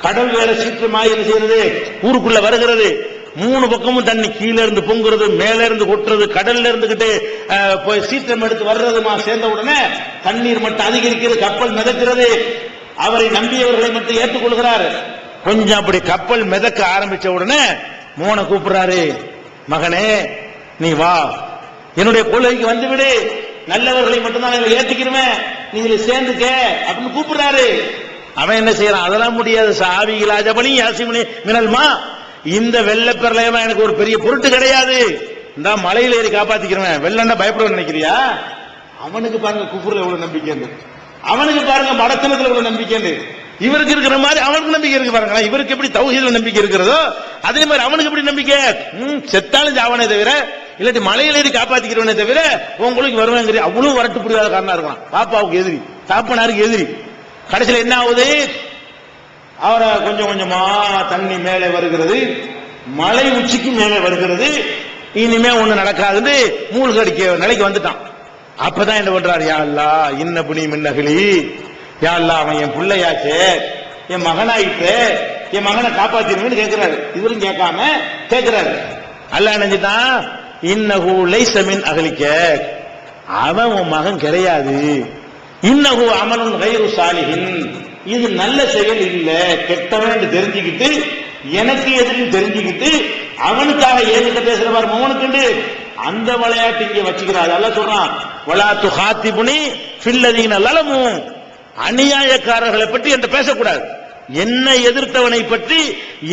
கடல் வேற சீற்றமாக என்ன செய்யறது, ஊருக்குள்ள வருகிறது. 3 பக்கமும் தண்ணி, கீழே இருந்து பொங்குறது, மேல இருந்து கொட்டுறது, கடல்ல இருந்துகிட்டு போய் சீற்றம் எடுத்து வர்றதுமா சேர்ந்த உடனே தண்ணீர் மட்டும் அதிகரிக்கிறது, கப்பல் மிதக்கிறது. அவரை நம்பியவர்களை மட்டும் ஏற்றுக்கொள்கிறார். கொஞ்சம் அப்படி கப்பல் மிதக்க ஆரம்பிச்ச உடனே மோனை கூப்பிடுறாரு, மகனே நீ வா, என்னுடைய கொள்கைக்கு வந்துவிடு, நல்லவர்களை மட்டும்தான் ஏற்றுக்கிறேன், நீ இதுல சேர்ந்துக்க அப்படின்னு கூப்பிடுறாரு. அவன் என்ன செய்யறான், அதெல்லாம் முடியாது, சாவி இலாஜபனி யாசிமனி மினல்மா, இந்த வெள்ள பிரளயமா எனக்கு ஒரு பெரிய பொருட்டு கிடையாது, இந்த மலையில ஏறி காப்பாத்திக்கிறவன், வெள்ளன்னா பயப்படுவேன் நினைக்கிறியா? அவனுக்கு பாருங்க குஃப்ர்ல எவ்வளவு நம்பிக்கை, அவனுக்கு பாருங்க மடத்தனத்துல எவ்வளவு நம்பிக்கை. இவருக்கு இருக்கிற மாதிரி அவனுக்கு நம்பிக்கை இருக்கு பாருங்க. இவருக்கு எப்படி தௌஹீதுல நம்பிக்கை இருக்கிறதோ அதே மாதிரி அவனுக்கு எப்படி நம்பிக்கை. செத்தாலும் ஜாவனே தவிர, இல்லாட்டி மலையில ஏறி காப்பாத்திக்கிறவனே தவிர உங்களுக்கு வருவாங்க. அவ்வளவு வரட்டு புரியாத காரணம் இருக்கலாம். பாப்பாவுக்கு எதிரி, தாப்பனாருக்கு எதிரி. கடைசியில் என்ன ஆகுது, அவரை கொஞ்சம் கொஞ்சமா தண்ணி மேலே வருகிறது, மலை உச்சிக்கு மேலே வருகிறது. இனிமே ஒண்ணு நடக்காதுன்னு மூழ்கடிக்க நிலைக்கு வந்துட்டான். அப்பதான் என்ன பண்றாரு, யா அல்லாஹ் இன்னபுனி மின் அஹ்லி, யா அல்லாஹ் அவன் என் பிள்ளையாச்சே, என் மகனாயிட்டு, என் மகனை காப்பாத்திருவேன்னு கேட்கிறாரு. இவரும் கேட்காம கேட்கிறாரு. அல்லாஹ் நினைச்சுட்டான், இன்னஹு லைஸ மின் அஹ்லிக, அவன் உன் மகன் கிடையாது. இன்னஹு அமலுன் கைரு சாலிஹின், இது நல்ல செயல் இல்ல, கெட்டவன் தெரிஞ்சுக்கிட்டு, எனக்கு எதிரின்னு தெரிஞ்சுக்கிட்டு அவனுக்காக ஏகிட்ட பேசுறவார் மகனுக்கு அந்த விளையாட்டு இங்க வச்சுக்கிறார். அல்லாஹ் சொல்றான், வலா துஹாத்திபுனி ஃபில்லதீன லலமு, அநியாயக்காரர்களை பற்றி என்று பேசக்கூடாது. என்னை எதிர்த்தவனை பற்றி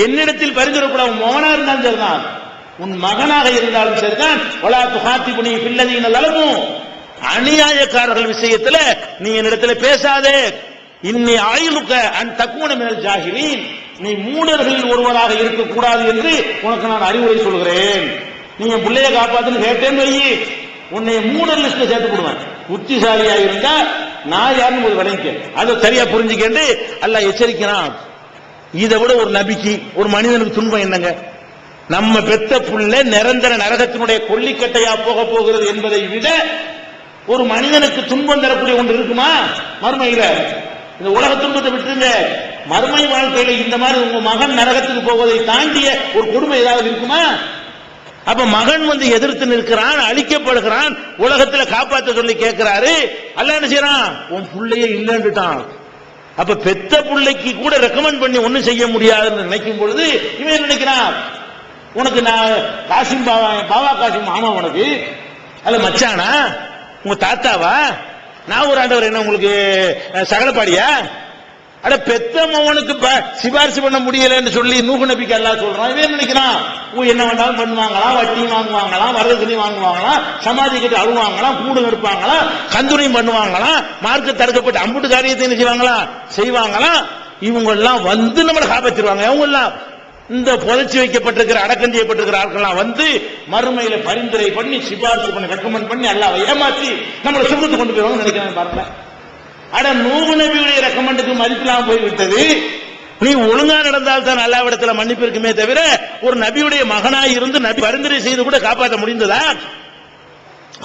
என்னிடத்தில் பரிந்துரைக்கூடாது. மகனா இருந்தாலும் சரிதான், உன் மகனாக இருந்தாலும் சரிதான். வலா துஹாத்திபுனி ஃபில்லதீன லலமு, அநியாயக்காரர்கள் விஷயத்துல நீ என்னிடத்துல பேசாதே. இன்னி ஆயுளுக்க அன் தக்குன மினல் ஜாஹிலீன், நீ மூடர்களில் ஒருவராக இருக்கக்கூடாது என்று உனக்கு நான் அறிவுரை சொல்கிறேன். நீ என் பிள்ளைய காப்பாத்துன்னு கேட்டேன்னு வை, உன்னை மூடர் லிஸ்ட்ல சேர்த்து கொடுவேன். புத்திசாலியா இருந்தா நான் யாருன்னு ஒரு விளைக்க, அதை சரியா புரிஞ்சுக்கேண்டு அல்லாஹ் எச்சரிக்கிறான். இதை விட ஒரு நபிக்கு, ஒரு மனிதனுக்கு துன்பம் என்னங்க? நம்ம பெத்த புள்ள நிரந்தர நரகத்தினுடைய கொல்லிக்கட்டையா போக போகிறது என்பதை விட ஒரு மனிதனுக்கு துன்பம் தரக்கூடிய ஒன்று இருக்குமா மறுமையில? இந்த உலக துன்பத்தை விட்டுருங்க, மறுமை வாழ்க்கையில இந்த மாதிரி உங்க மகன் நரகத்துக்கு போவதை தாண்டிய ஒரு கொடுமை ஏதாவது இருக்குமா? அப்ப மகன் எதிர்த்து நிற்கிறான், அழிக்கப்படுகிறான், உலகத்துல காப்பாற்ற சொல்லி கேட்கிறாரு. அல்லாஹ் என்ன செய்யறான், உன் புள்ளையே இல்லைன்னுட்டான். அப்ப பெத்த புள்ளைக்கு கூட ரெக்கமெண்ட் பண்ணி ஒண்ணும் செய்ய முடியாதுன்னு நினைக்கும் பொழுது இவன் நினைக்கிறான், உனக்கு நான் காசிம் பாவா காசிம் மாமா, உனக்கு அல்ல மச்சானா, உங்க தாத்தாவா, நான் ஒரு ஆண்டவர் என்ன உங்களுக்கு சகலப்பாடியா? அட பெத்த மகனுக்கு சிபாரிசு பண்ண முடியலன்னு சொல்லி நூஹ் நபிக்கு அல்லாஹ் சொல்றான். இவன் நினைக்கிறான், என்ன வேண்டாலும் பண்ணுவாங்களாம், வட்டி வாங்குவாங்களாம், வரதட்சணை வாங்குவாங்களாம், சமாதி கட்டி அழுவாங்களாம், கூடு எடுப்பாங்களாம், கந்துரையும் பண்ணுவாங்களாம், மார்க்க தடுக்கப்பட்டு அம்புட்டு காரியத்தை என்ன செய்வாங்களாம். இவங்க எல்லாம் நம்மளை காப்பாற்றிடுவாங்க. அவங்க எல்லாம் இந்த புதைச்சி வைக்கப்பட்டிருக்கிற அடக்கம் செய்யப்பட்டிருக்கிற ஆட்கள் மறுமையில பரிந்துரை பண்ணி சிபாரிசு பண்ணி ரெக்கமெண்ட் பண்ணி அல்லாஹ் ஏமாற்றி நம்மளை சுகத்து கொண்டு போயிருவாங்க நினைக்கிறாங்க பாருங்க. அட நூஹ் நபியுடைய ரெக்கமெண்டுக்கு மதிப்பில்லாம போய்விட்டது. நீ ஒழுங்கா நடந்தால் தான் அல்லாஹ்விடத்துல மன்னிப்பு இருக்குமே தவிர ஒரு நபியுடைய மகனாய் இருந்து நபி பரிந்துரை செய்து கூட காப்பாற்ற முடிந்ததா?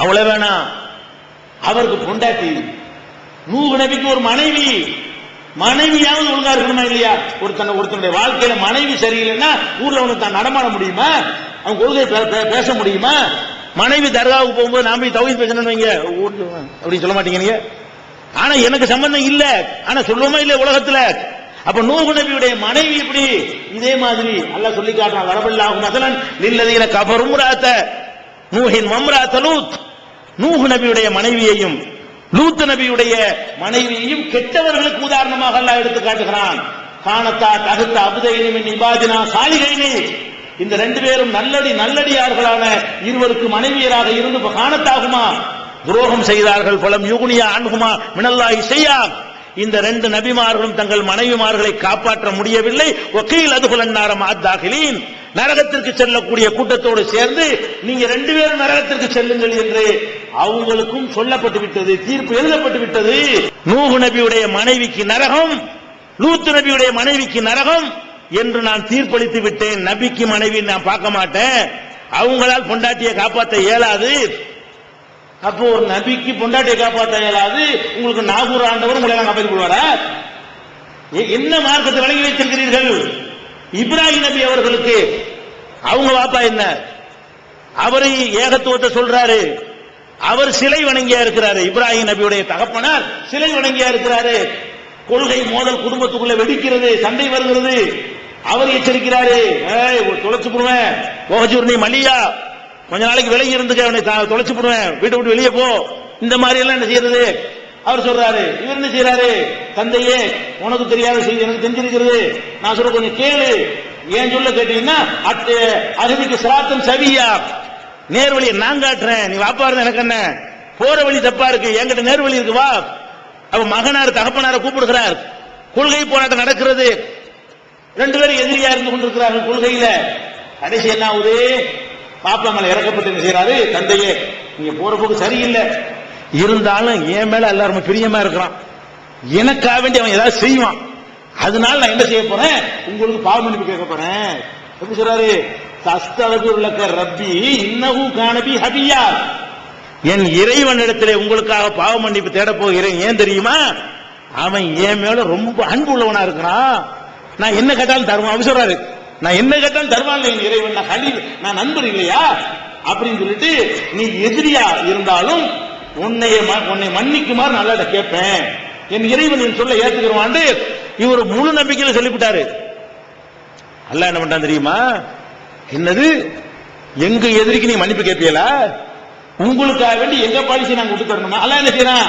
அவ்வளவு வேணாம். அவருக்கு பொண்டாட்டி, நூஹ் நபிக்கு ஒரு மனைவியாவது ஒழுங்கா இருக்கணுமா இல்லையா? ஒருத்தனுடைய வாழ்க்கையில மனைவி சரியில்லைன்னா ஊர்ல அவனுக்கு தான் நடமாட முடியுமா? அவன் கொள்கை பேச முடியுமா? மனைவி தர்காவுக்கு போகும்போது நாம தௌஹீத் பேசணும்னு வைங்க, அப்படின்னு சொல்ல மாட்டீங்க. ஆனா எனக்கு சம்பந்தம் இல்ல, ஆனா சொல்லுவோமா இல்ல உலகத்துல? அப்ப நூஹ் நபியுடைய மனைவி இப்படி இதே மாதிரி அல்லாஹ் சொல்லி காட்டுறான். வரபல்லாஹு மஸலன் லில்லதீன கஃபரு இம்ராஅத நூஹின் வம்ராஅத லூத், நூஹ் நபியுடைய மனைவியையும் லூத் நபியுடைய மனைவியையும் கெட்டவர்களுக்கு உதாரணமாக அல்லாஹ் எடுத்து காட்டுகிறான். கானத்தா தஹத்த அப்தைனி மின் இபாதினா சாலிஹைனி, இந்த ரெண்டு பேரும் நல்லடியார்களான இருவருக்கு மனைவியராக இருந்து கானத்தாகுமா, துரோகம் செய்தார்கள். பலம் யுகுனியா அன்ஹுமா மினல்லாஹி ஷையா, இந்த ரெண்டு நபிமார்களும் தங்கள் மனைவிமார்களை காப்பாற்ற முடியவில்லை. வகீல் அதுகுலன் நார மஅத்தாகிலீன், நரகத்திற்கு செல்லக்கூடிய கூட்டத்தோடு சேர்ந்து நீங்க ரெண்டு பேரும் நரகத்திற்கு செல்லுங்கள் என்று அவங்களுக்கும் சொல்லப்பட்டு விட்டது, தீர்ப்பு எழுதப்பட்டு விட்டது. நூஹ் நபியுடைய மனைவிக்கு நரகம், லூத் நபியுடைய மனைவிக்கு நரகம். என்று நான் தீர்ப்பளித்து விட்டேன். நபிக்கு மனைவி நான் பார்க்க மாட்டேன், அவங்களால் பொண்டாட்டியை காப்பாற்ற இயலாது. அப்போ ஒரு நபிக்கு பொண்டாட்டியை காப்பாற்ற இயலாது, உங்களுக்கு நாகூர் ஆண்டவர் உங்களை காப்பாற்றி கொள்வாரா? என்ன மார்க்கத்தை வழங்கி வைத்திருக்கிறீர்கள்? இப்ராஹிம் நபி அவர்களுக்கு அவங்க வாப்பா என்ன? அவரை ஏகத்துவத்தை சொல்றாரு, அவர் சிலை வணங்கியா இருக்கிறாரு. இப்ராஹிம் நபியுடைய தகப்பனார் சிலை வணங்கியா இருக்கிறாரு. கொள்கை மோதல் குடும்பத்துக்குள்ள வெடிக்கிறது, சண்டை வருகிறது. அவர் எச்சரிக்கிறாரு, தொலைச்சு போடுவேன், நீ மல்லியா கொஞ்ச நாளைக்கு விலகி இருந்துக்க, அவனை தொலைச்சு போடுவேன், வீட்டை விட்டு வெளியே போ. இந்த மாதிரி எல்லாம் என்ன செய்யறது? அவர் சொல்றாரு. இவர் என்ன செய்யறாரு? தந்தையே, உனக்கு தெரியாத செய்தி எனக்கு தெரிஞ்சிருக்கிறது, நான் சொல்ற கொஞ்சம் கேளு. ஏன் சொல்ல கேட்டீங்கன்னா, அகதிக்கு சிராத்தம் சவியா, நேர்வழியை நான் காட்டுறேன், நீ வாப்பா இருந்தா எனக்கு என்ன, போற வழி தப்பா இருக்கு, என்கிட்ட நேர்வழி இருக்கு வா. அப்ப மகனார் தகப்பனார கூப்பிடுகிறார். கொள்கை போராட்டம் நடக்கிறது. ரெண்டு பேரும் எதிரியா இருந்து கொண்டிருக்கிறார்கள் கொள்கையில. கடைசி என்ன ஆகுது? பாப்பா மேல இறக்கப்பட்டு என்ன செய்யறாரு? தந்தையே, நீங்க போற போக்கு சரியில்லை, இருந்தாலும் என் மேல எல்லாரும் பிரியமா இருக்கிறான், எனக்காக வேண்டி அவன் ஏதாவது செய்வான், அதனால நான் என்ன செய்ய போறேன்? உங்களுக்கு பாவ மன்னிப்பு கேட்க போறேன். எப்படி சொல்றாரு? ரப்பி இன்னஹு கானபி ஹபியா, என் இறைவனிடத்திலே உங்களுக்காக பாவ மன்னிப்பு தேட போகிறேன். ஏன் தெரியுமா? அவன் என் மேல ரொம்ப அன்பு உள்ளவனா இருக்கிறான், நான் என்ன கேட்டாலும் தருவான். அப்படி சொல்றாரு, நான் என்ன கேட்டாலும் தருவான் என் இறைவன், நான் கலீல், நான் நண்பர் இல்லையா அப்படின்னு சொல்லிட்டு, நீ எதிரியா இருந்தாலும் உன்னை மன்னிக்குமாறு நல்லா கேட்பேன், என் இறைவன் சொல்ல ஏத்துக்கிறவான். இவர் முழு நம்பிக்கையில சொல்லிவிட்டாரு. அல்லாஹ் என்ன பண்றான் தெரியுமா? என்னது, எங்க எதிரிக்கு நீ மன்னிப்பு கேட்பீங்களா? உங்களுக்காக வேண்டி எங்க பாலிசி நாங்க விட்டு தரணுமா? அல்லாஹ் என்ன செய்யறான்?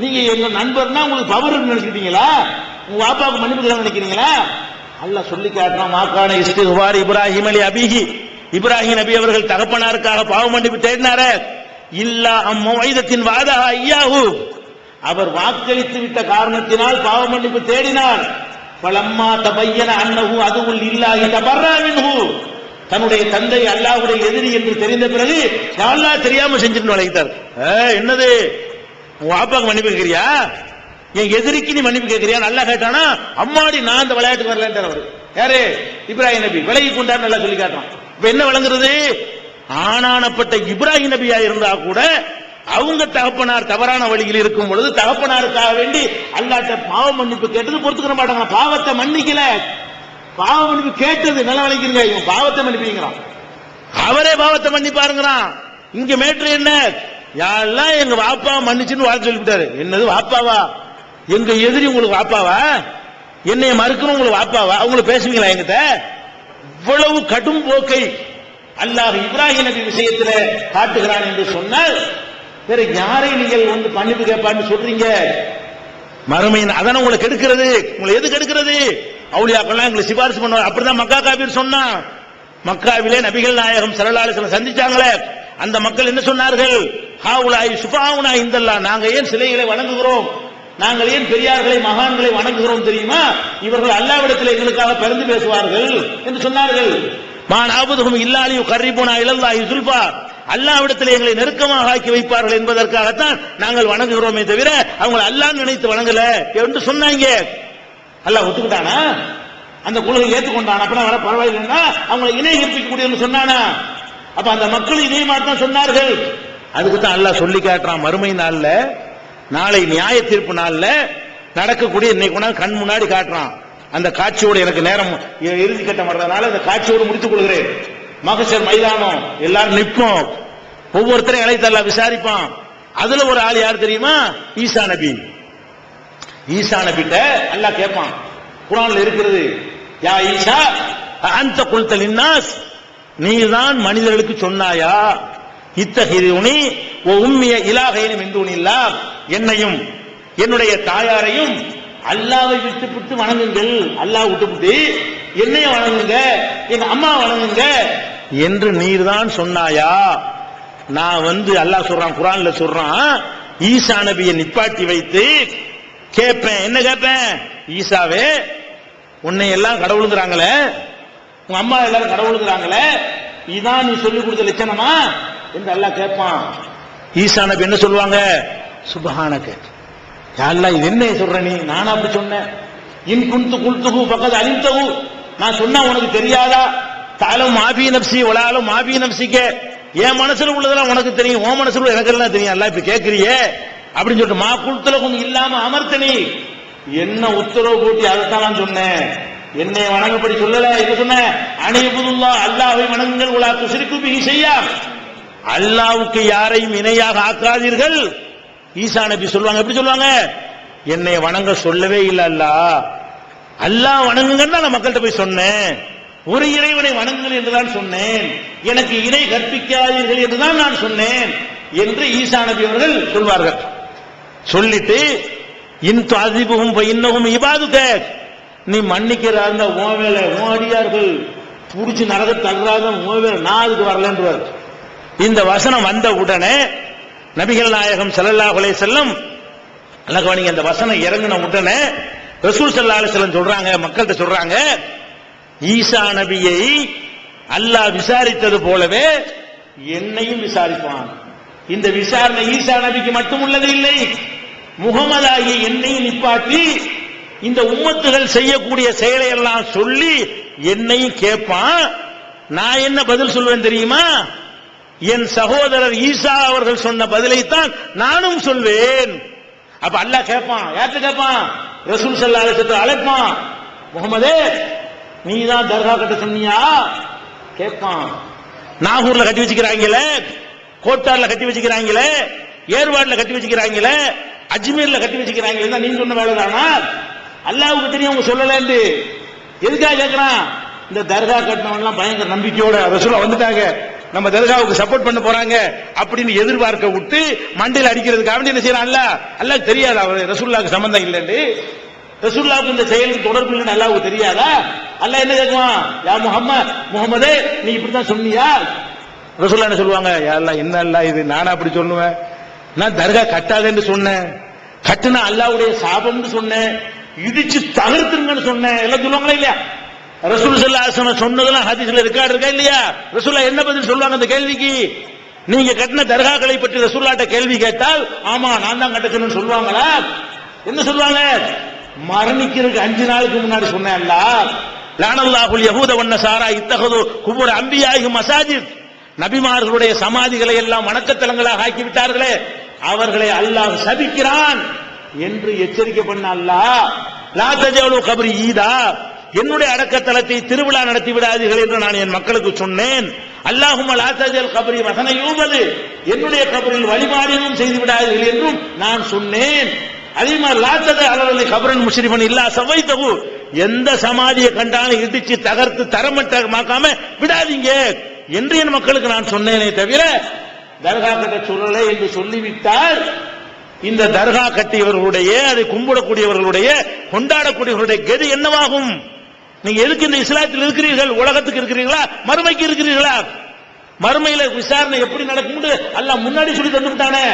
நீங்க எங்க நண்பர்னா உங்களுக்கு பவர் நினைச்சிட்டீங்களா? உங்க வாப்பாவுக்கு மன்னிப்பு தர நினைக்கிறீங்களா? அல்லாஹ் சொல்லி காட்டுறான். மாக்கான இஸ்திக்பார் இப்ராஹிம் அலி அபிஹி, இப்ராஹிம் நபி அவர்கள் தகப்பனாருக்காக பாவ மன்னிப்பு தேடினாரே, இல்லா அம்மைதத்தின் வாதா ஐயாஹு, அவர் வாக்களித்து விட்ட காரணத்தினால் பாவ மன்னிப்பு தேடினார். பலம்மா தபையன அன்னஹு அதுவுல் இல்லாஹி தபர்ரா மின்ஹு, தன்னுடைய தந்தை அல்லாஹ்வுடைய எதிரி என்று தெரிந்த பிறகு அல்லாஹ் தெரியாம செஞ்சுட்டு வளைத்தார். என்னது, உன் வாப்பாக்கு மன்னிப்பு கேட்கிறியா? என் எதிரிக்கு நீ மன்னிப்பு கேட்கிறியா? நல்லா கேட்டானா, அம்மாடி நான் அந்த விளையாட்டுக்கு வரலன்றார் அவர். யாரு? இப்ராஹிம் நபி. விலகி கொண்டார் நல்லா சொல்லி காட்டான். இப்ப என்ன வழங்குறது? ஆனானப்பட்ட இப்ராஹிம் நபியா இருந்தா கூட அவங்க தகப்பனார் தவறான வழியில் இருக்கும் பொழுது தகப்பனாருக்காக வேண்டி அல்லாஹ்ட்ட பாவ மன்னிப்பு கேட்டது பொறுத்துக்கிற மாட்டாங்க. பாவத்தை மன்னிக்கல, பாவ மன்னிப்பு கேட்டது நல்லா வளைக்கிறீங்க, இவன் பாவத்தை மன்னிப்பீங்கிறான், அவரே பாவத்தை மன்னிப்பாருங்கிறான். இங்க மேட்ரு என்ன? யாரெல்லாம் எங்க வாப்பா மன்னிச்சுன்னு வாழ்த்து சொல்லிவிட்டாரு. என்னது வாப்பாவா? எங்க எதிரி உங்களுக்கு வாப்பாவா? என்னைய மறுக்கணும் உங்களுக்கு வாப்பாவா? அவங்களுக்கு பேசுவீங்களா என்கிட்ட? இவ்வளவு கடும் போக்கை அல்லாஹ் இப்ராஹிம் நபி விஷயத்தில் காட்டுகிறான் என்று சொன்னால் வேற யாரை நீங்கள் வந்து மன்னிப்பு கேட்பான்னு சொல்றீங்க? மறுமையின் அதான உங்களை கெடுக்கிறது. உங்களை எது கெடுக்கிறது? அவுலியாக்கெல்லாம் எங்களை சிபாரிசு பண்ணுவாங்க. அப்படிதான் மக்கா காபீர் சொன்னா. மக்காவிலே நபிகள் நாயகம் ஸல்லல்லாஹு அலைஹி வஸல்லம் சந்திச்சாங்களே, அந்த மக்கள் என்ன சொன்னார்கள்? ஹாவுலாய் சுஃபாவுனா இந்தல்லா, நாங்க ஏன் சிலைகளை வணங்குகிறோம், நாங்கள் ஏன் பெரியார்களை மகான்களை வணங்குகிறோம் தெரியுமா? இவர்கள் அல்லாஹ்விடத்தில் எங்களுக்காக பிறந்து பேசுவார்கள் என்று சொன்னார்கள். மானாபுதுஹும் இல்லாலி யுகர்ரிபுனா இலல்லாஹி ஸுல்ஃபா, அல்லாஹ்விடத்தில் எங்களை நெருக்கமாக ஆக்கி வைப்பார்கள் என்பதற்காகத்தான் நாங்கள் வணங்குகிறோமே தவிர அவங்க அல்லாஹ் நினைத்து வணங்கல என்று சொன்னாங்க. அல்லாஹ் ஒத்துக்கிட்டானா? அந்த கொள்கை ஏற்றுக்கொண்டானா? அப்ப வர பரவாயில்லைன்னா அவங்களை இணை கற்பிக்கக்கூடியன்னு சொன்னானா? அப்ப அந்த மக்கள் இதே மாதிரி தான் சொன்னார்கள். அதுக்கு தான் அல்லாஹ் சொல்லி காட்டுறான். மறுமை நாள்ல, நாளை நியாய தீர்ப்பு நாள்ல நடக்கக்கூடிய இன்னைக்கு கண் முன்னாடி காட்டுறான். அந்த காட்சியோடு எனக்கு நேரம் இறுதி கட்டம் வர்றதுனால அந்த காட்சியோடு முடித்துக் கொள்கிறேன். மகசர் மைதானம் எல்லாரும் நிற்போம், ஒவ்வொருத்தரையும் அழைத்து அல்லாஹ் விசாரிப்பான். அதுல ஒரு ஆள் யார் தெரியுமா? ஈசா நபி. ஈசா நபிட்ட அல்லாஹ் கேட்பான், குர்ஆன்ல இருக்கிறது, யா ஈசா அன்த குல்த லின்னாஸ், நீதான் மனிதர்களுக்கு சொன்னாயா, இத்தஹிதுனி வ உம்மிய இலாஹைன மின் துனில்லாஹ், என்னையும் என்னுடைய தாயாரையும் அல்லாஹ்வை விட்டுவிட்டு வணங்குங்கள், அல்லாஹ் விட்டுவிட்டு என்னைய வணங்குங்க, எங்க அம்மா வணங்குங்க என்று நீர்தான் சொன்னாயா? நான் அல்லாஹ் சொல்றான், குர்ஆன்ல சொல்றான், ஈசா நபியை நிப்பாட்டி வைத்து கேட்பேன். என்ன கேட்பேன்? ஈசாவே, உன்னை எல்லாம் கடவுளுங்கிறாங்களே, உங்க அம்மா எல்லாரும் கடவுளுங்கிறாங்களே, இதான் நீ சொல்லிக் கொடுத்த லட்சணமா என்று அல்லாஹ் கேட்பான். ஈசா நபி என்ன சொல்லுவாங்க? சுப்ஹானக, யா அல்லாஹ் இது என்ன சொல்ற நீ? நானா அப்படி சொன்னேன்? இன் குன்து குல்துஹு ஃபகத் அலிம்தஹு, நான் சொன்னா உனக்கு தெரியாதா? தாலும் மாபி நப்சி வலாலும் மாபி நப்சிக்க, என் மனசுல உள்ளதெல்லாம் உனக்கு தெரியும், உன் மனசுல எனக்கு எல்லாம் தெரியும், எல்லாம் இப்ப கேட்கிறியே அப்படின்னு சொல்லிட்டு மா குல்தலகும் இல்லாம அமர்த்தனி, என்ன உத்தரவு போட்டி அதைத்தான் நான் சொன்னேன். என்னை வணங்கப்படி சொல்லல. என்ன சொன்ன? அனிபுதுல்லா, அல்லாஹ்வை வணங்குங்கள், உலா துஷ்ரிகு பிஹி ஷையா, அல்லாஹ்வுக்கு யாரையும் இணையாக ஆக்காதீர்கள். ஈசா நபி சொல்லுவாங்க, எப்படி சொல்லுவாங்க? என்னை வணங்க சொல்லவே இல்லை அல்லாஹ், அல்லாஹ் வணங்குங்கன்னு நான் மக்கள்கிட்ட போய் சொன்னேன். ஒரு இறைவனை வணங்குங்கள் என்றுதான் சொன்னேன், எனக்கு இணை கற்பிக்காதீர்கள் என்றுதான் நான் சொன்னேன் என்று ஈசா நபி அவர்கள் சொல்வார்கள். சொல்லிட்டு இன் துஅஸிபுஹும் ஃபஇன்னஹும் இபாதுக, நீ மன்னிக்கிறா இருந்தா உன் வேலை, உன் அடியார்கள் புடிச்சு நரக தள்ளாத உன் வேலை, நான் அதுக்கு வரலன்றார். இந்த வசனம் வந்த உடனே நபிகள் நாயகம் ஸல்லல்லாஹு அலைஹி வஸல்லம், அல்லாஹ்வாணி அந்த வசனம் இறங்கின உடனே ரசூல் ஸல்லல்லாஹு அலைஹி வஸல்லம் சொல்றாங்க, மக்கள்கிட்ட சொல்றாங்க, ஈசா நபியை அல்லாஹ் விசாரித்தது போலவே என்னையும் விசாரிப்பான். இந்த விசாரணை ஈசா நபிக்கு மட்டும் உள்ளது இல்லை, முகமது ஆகிய என்னையும் நிப்பாட்டி இந்த உம்மத்துகள் செய்யக்கூடிய செயலை எல்லாம் சொல்லி என்னையும் கேட்பான். நான் என்ன பதில் சொல்வேன் தெரியுமா? என் சகோதரர் ஈசா அவர்கள் சொன்ன பதிலைத்தான் நானும் சொல்வேன். அப்ப அல்லாஹ் கேட்பான். யார்கிட்ட கேட்பான்? ரசூல் ஸல்லல்லாஹு அலைஹி வஸல்லம் அழைப்பான். முகமதே, நீ தான் தர்கா கட்ட சொன்னியா? கேட்பான். நாகூர்ல கட்டி வச்சுக்கிறாங்களே, கோட்டார்ல கட்டி வச்சுக்கிறாங்களே, ஏர்வாடுல கட்டி வச்சுக்கிறாங்களே, அஜ்மீர்ல கட்டி வச்சுக்கிறாங்க, நீங்க சொன்ன வேலை தானா? அல்லாஹ்வுக்கு தெரியும் அவங்க சொல்லலன்னு. எதுக்காக கேட்கிறான்? இந்த தர்கா கட்டினவன்லாம் பயங்கர நம்பிக்கையோட ரசூலா வந்துட்டாங்க, நம்ம தர்காவுக்கு சப்போர்ட் பண்ண போறாங்க அப்படின்னு எதிர்பார்க்க விட்டு மண்டையில் அடிக்கிறதுக்காக என்ன செய்யறான்? அல்லாஹ் தெரியாது அவர் ரசூலுல்லாஹ்க்கு சம்பந்தம் இல்லைன்னு, ரசூலுல்லாஹ்க்கு இந்த செயலுக்கு தொடர்பு இல்லைன்னு அல்லாஹ்வுக்கு தெரியாதா? அல்லாஹ் என்ன கேட்குவான்? யா முஹம்மதே, நீ இப்படித்தான் சொன்னியா? ரசூலுல்லாஹ் என்ன சொல்லுவாங்க? யா அல்லாஹ், என்ன அல்லாஹ் இது, நானா அப்படி சொல்லுவேன்? நான் தர்கா கட்டாதேன்னு சொன்னேன், கட்டுனா அல்லாஹ்வுடைய சாபம்னு சொன்னேன், இடிச்சு தகர்த்துருங்கன்னு சொன்னேன், எல்லாம் சொல்லுவாங்களா இல்லையா? ரசூல் ஸல்லல்லாஹு அலைஹி வஸல்லம் சொன்னதெல்லாம் ஹதீஸ்ல ரெக்கார்ட் இருக்கா இல்லையா? ரசூலுல்லாஹ் என்ன பதில் சொல்லுவாங்க அந்த கேள்விக்கு? நீங்க கட்டின தர்காக்களை பற்றி ரசூலுல்லாஹ்ட்ட கேள்வி கேட்டால், ஆமா நான் தான் கட்ட சொன்னேன்னு சொல்லுவாங்களா? என்ன சொல்லுவாங்க? மரணிக்கிறதுக்கு 5 நாளுக்கு முன்னாடி சொன்னேன், அல்லாஹ் லஅனல்லாஹுல் யஹூத வன் நஸாரா இத்தகது குபூர் அன்பியாஹிம் மசாஜித், நபிமார்களுடைய சமாதிகளை எல்லாம் வணக்கத்தலங்களாக ஆக்கி விட்டார்களே, அவர்களை அல்லாஹ் சபிக்கிறான் என்று எச்சரிக்கை பண்ண அல்லாஹ், லா தஜஅலு கப்ரி ஈதா, என்னுடைய அடக்கத்தலத்தை திருவிழா நடத்தி விடாதீர்கள் என்று நான் என் மக்களுக்கு சொன்னேன். அல்லாஹும்ம லா தஜஅல் கப்ரி வஸன யூபது, என்னுடைய கபரில் வழிபாடும் செய்து விடாதீர்கள் என்றும் நான் சொன்னேன். அதே மாதிரி லா தஜஅல் கப்ரன் முஷ்ரிஃபன் இல்லா சவைதஹு, எந்த சமாதியை கண்டாலும் இடிச்சு தகர்த்து தரமட்டமாக்காம விடாதீங்க என்று என் மக்களுக்கு நான் சொன்னேனே தவிர தர்கா கட்ட சொல்லலை என்று சொல்லிவிட்டால், இந்த தர்கா கட்டியவர்களுடைய, அதை கும்பிடக்கூடியவர்களுடைய, கொண்டாடக்கூடியவர்களுடைய கதி என்னவாகும்? நீங்க எதுக்கு இந்த இஸ்லாத்தில் இருக்கிறீர்கள்? உலகத்துக்கு இருக்கிறீர்களா, மறுமைக்கு இருக்கிறீர்களா? மறுமையில விசாரணை எப்படி நடக்கும் அல்லாஹ் முன்னாடி சொல்லி தந்துட்டானே.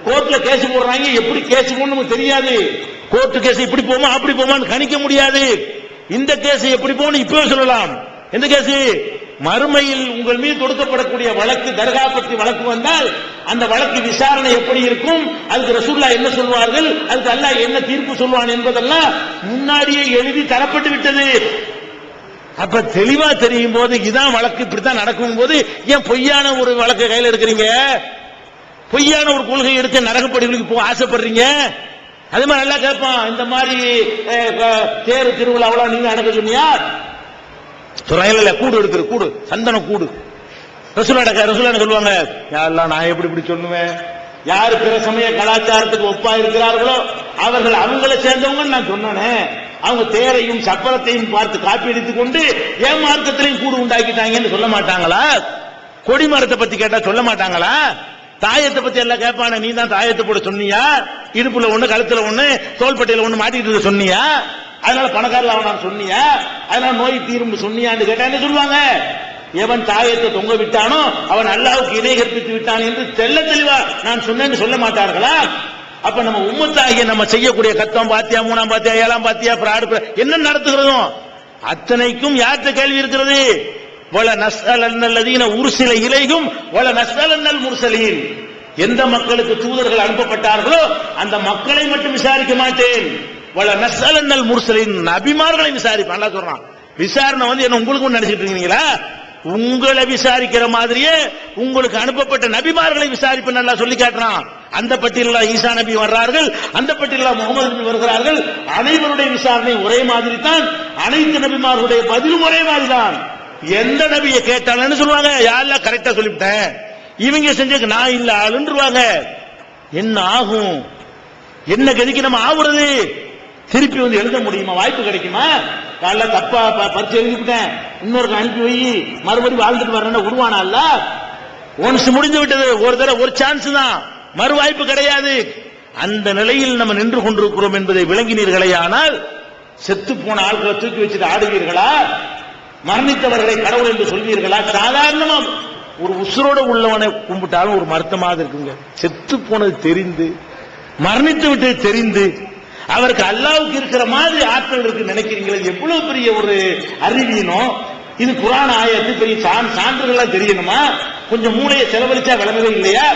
கோர்ட்ல கேஸ் போடுறாங்க, எப்படி கேஸ் போடணும் தெரியாது, கோர்ட்டு கேஸ் இப்படி போமா அப்படி போமான்னு கணிக்க முடியாது. இந்த கேஸ் எப்படி போகணும் இப்பவே சொல்லலாம். எந்த கேஸ்? மறுமையில் உங்கள் மீது தொடுக்கப்படக்கூடிய வழக்கு, தர்கா பற்றி வழக்கு வந்தால் அந்த வழக்கு விசாரணை எப்படி இருக்கும், அதுக்கு ரசூலுல்லாஹ் என்ன சொல்வார்கள், அதுக்கு அல்லாஹ் என்ன தீர்ப்பு சொல்வான் என்பதெல்லாம் முன்னாடியே எழுதி தரப்பட்டு விட்டது. அப்ப தெளிவா தெரியும் போது இதான் வழக்கு, இப்படித்தான் நடக்கும் போது ஏன் பொய்யான ஒரு வழக்கை கையில் எடுக்கிறீங்க? பொய்யான ஒரு கொள்கை எடுத்து நரகப்படிகளுக்கு போக ஆசைப்படுறீங்க? அதே மாதிரி நல்லா கேட்பான், இந்த மாதிரி தேர் திருவிழாவெல்லாம் நீங்க நடக்க சொன்னியா? துறையில கூடு எடுக்கிற கூடு, சந்தன கூடு, ரசூலுல்லாஹ் சொல்லுவாங்க, யாரெல்லாம் நான் எப்படி இப்படி சொல்லுவேன்? யாரு பிற சமய கலாச்சாரத்துக்கு ஒப்பா இருக்கிறார்களோ அவர்கள் அவங்களை சேர்ந்தவங்க நான் சொன்னேனே. அவங்க தேரையும் சப்பரத்தையும் பார்த்து காப்பி எடுத்துக் கொண்டு ஏன் மார்க்கத்திலையும் கூடு உண்டாக்கிட்டாங்கன்னு சொல்ல மாட்டாங்களா? கொடிமரத்தை பத்தி கேட்டா சொல்ல மாட்டாங்களா? தாயத்தை பத்தி எல்லாம் கேட்பான, நீ தான் தாயத்தை போட சொன்னியா? இடுப்புல ஒண்ணு, கழுத்துல ஒண்ணு, தோள்பட்டையில ஒண்ணு மாட்டிட்டு சொன்னியா? அதனால பணக்காரர் அவன் சொன்னியா? அதனால நோய் தீரும் சொன்னியான்னு கேட்டா என்ன சொல்லுவாங்க? எவன் தாயத்தை தொங்க விட்டானோ அவன் அல்லாஹ்வுக்கு இணை கற்பித்து விட்டான் என்று தெள்ள தெளிவா நான் சொன்னேன்னு சொல்ல மாட்டார்களா? அப்ப நம்ம உம்மத்தாகிய நம்ம செய்யக்கூடிய கத்தம் பாத்தியா, மூணாம் பாத்தியா, ஏழாம் பாத்தியா, பிராடு என்ன நடத்துகிறதும் அத்தனைக்கும் யார்கிட்ட கேள்வி இருக்கிறது? வல நஸ்அலன்னல்லதீன உர்சில இலைஹும் வல நஸ்அலன்னல் முர்சலீன், எந்த மக்களுக்கு தூதர்கள் அனுப்பப்பட்டார்களோ அந்த மக்களை மட்டும் விசாரிக்க மாட்டேன். வல நஸ்அலன்னல் முர்சலீன், நபிமார்களை விசாரிப்பேன். அல்லாஹ் சொல்றான், விசாரணை வந்து என்ன உங்களுக்கு நினைச்சிட்டு இருக்கீங்களா? உங்களை விசாரிக்கிற மாதிரியே உங்களுக்கு அனுப்பப்பட்ட நபிமார்களை விசாரிப்பு நல்லா சொல்லி காட்டுறான். அந்த பட்டியலில் ஈசா நபி வர்றார்கள், அந்த பட்டியலில் முகமது நபி வருகிறார்கள். அனைவருடைய விசாரணை ஒரே மாதிரி தான், அனைத்து நபிமார்களுடைய பதிலும் ஒரே மாதிரி தான். எந்த நபியை கேட்டாலும் சொல்லுவாங்க, யாரெல்லாம் கரெக்டா சொல்லிவிட்டேன், இவங்க செஞ்சதுக்கு நான் இல்ல ஆளுன்றுவாங்க. என்ன ஆகும்? என்ன கதிக்கு நம்ம ஆகுறது? திருப்பி வந்து எழுத முடியுமா? வாய்ப்பு கிடைக்குமா? காலைல தப்பா பரிச்சு எழுதிவிட்டேன், இன்னொரு அனுப்பி வை, மறுபடியும் வாழ்ந்துட்டு வரேன்னு உருவானா? இல்ல, ஒன்ஸ் முடிஞ்சு விட்டது. ஒரு தடவை ஒரு சான்ஸ் தான், மறு வாய்ப்பு கிடையாது. அந்த நிலையில் நம்ம நின்று கொண்டிருக்கிறோம் என்பதை விளங்கினீர்களே. ஆனால் செத்து போன ஆட்களை தூக்கி வச்சுட்டு ஆடுவீர்களா? மரணித்தவர்களை கடவுள் என்று சொல்வீர்களா? சாதாரணமா ஒரு உசுரோட உள்ளவனை கும்பிட்டாலும் ஒரு மருத்துவமாக இருக்குங்க. செத்து போனது தெரிந்து, மரணித்து விட்டது தெரிந்து, அவருக்கு அல்லாவுக்கு இருக்கிற மாதிரி ஆற்றல் இருக்கு நினைக்கிறீங்களா? எவ்வளவு பெரிய ஒரு அறிவியனும் இது. குர்ஆன் ஆயத்து பெரிய சான்றுகள் தெரியணுமா? கொஞ்சம் மூளையை செலவழிச்சா விளங்கவே இல்லையா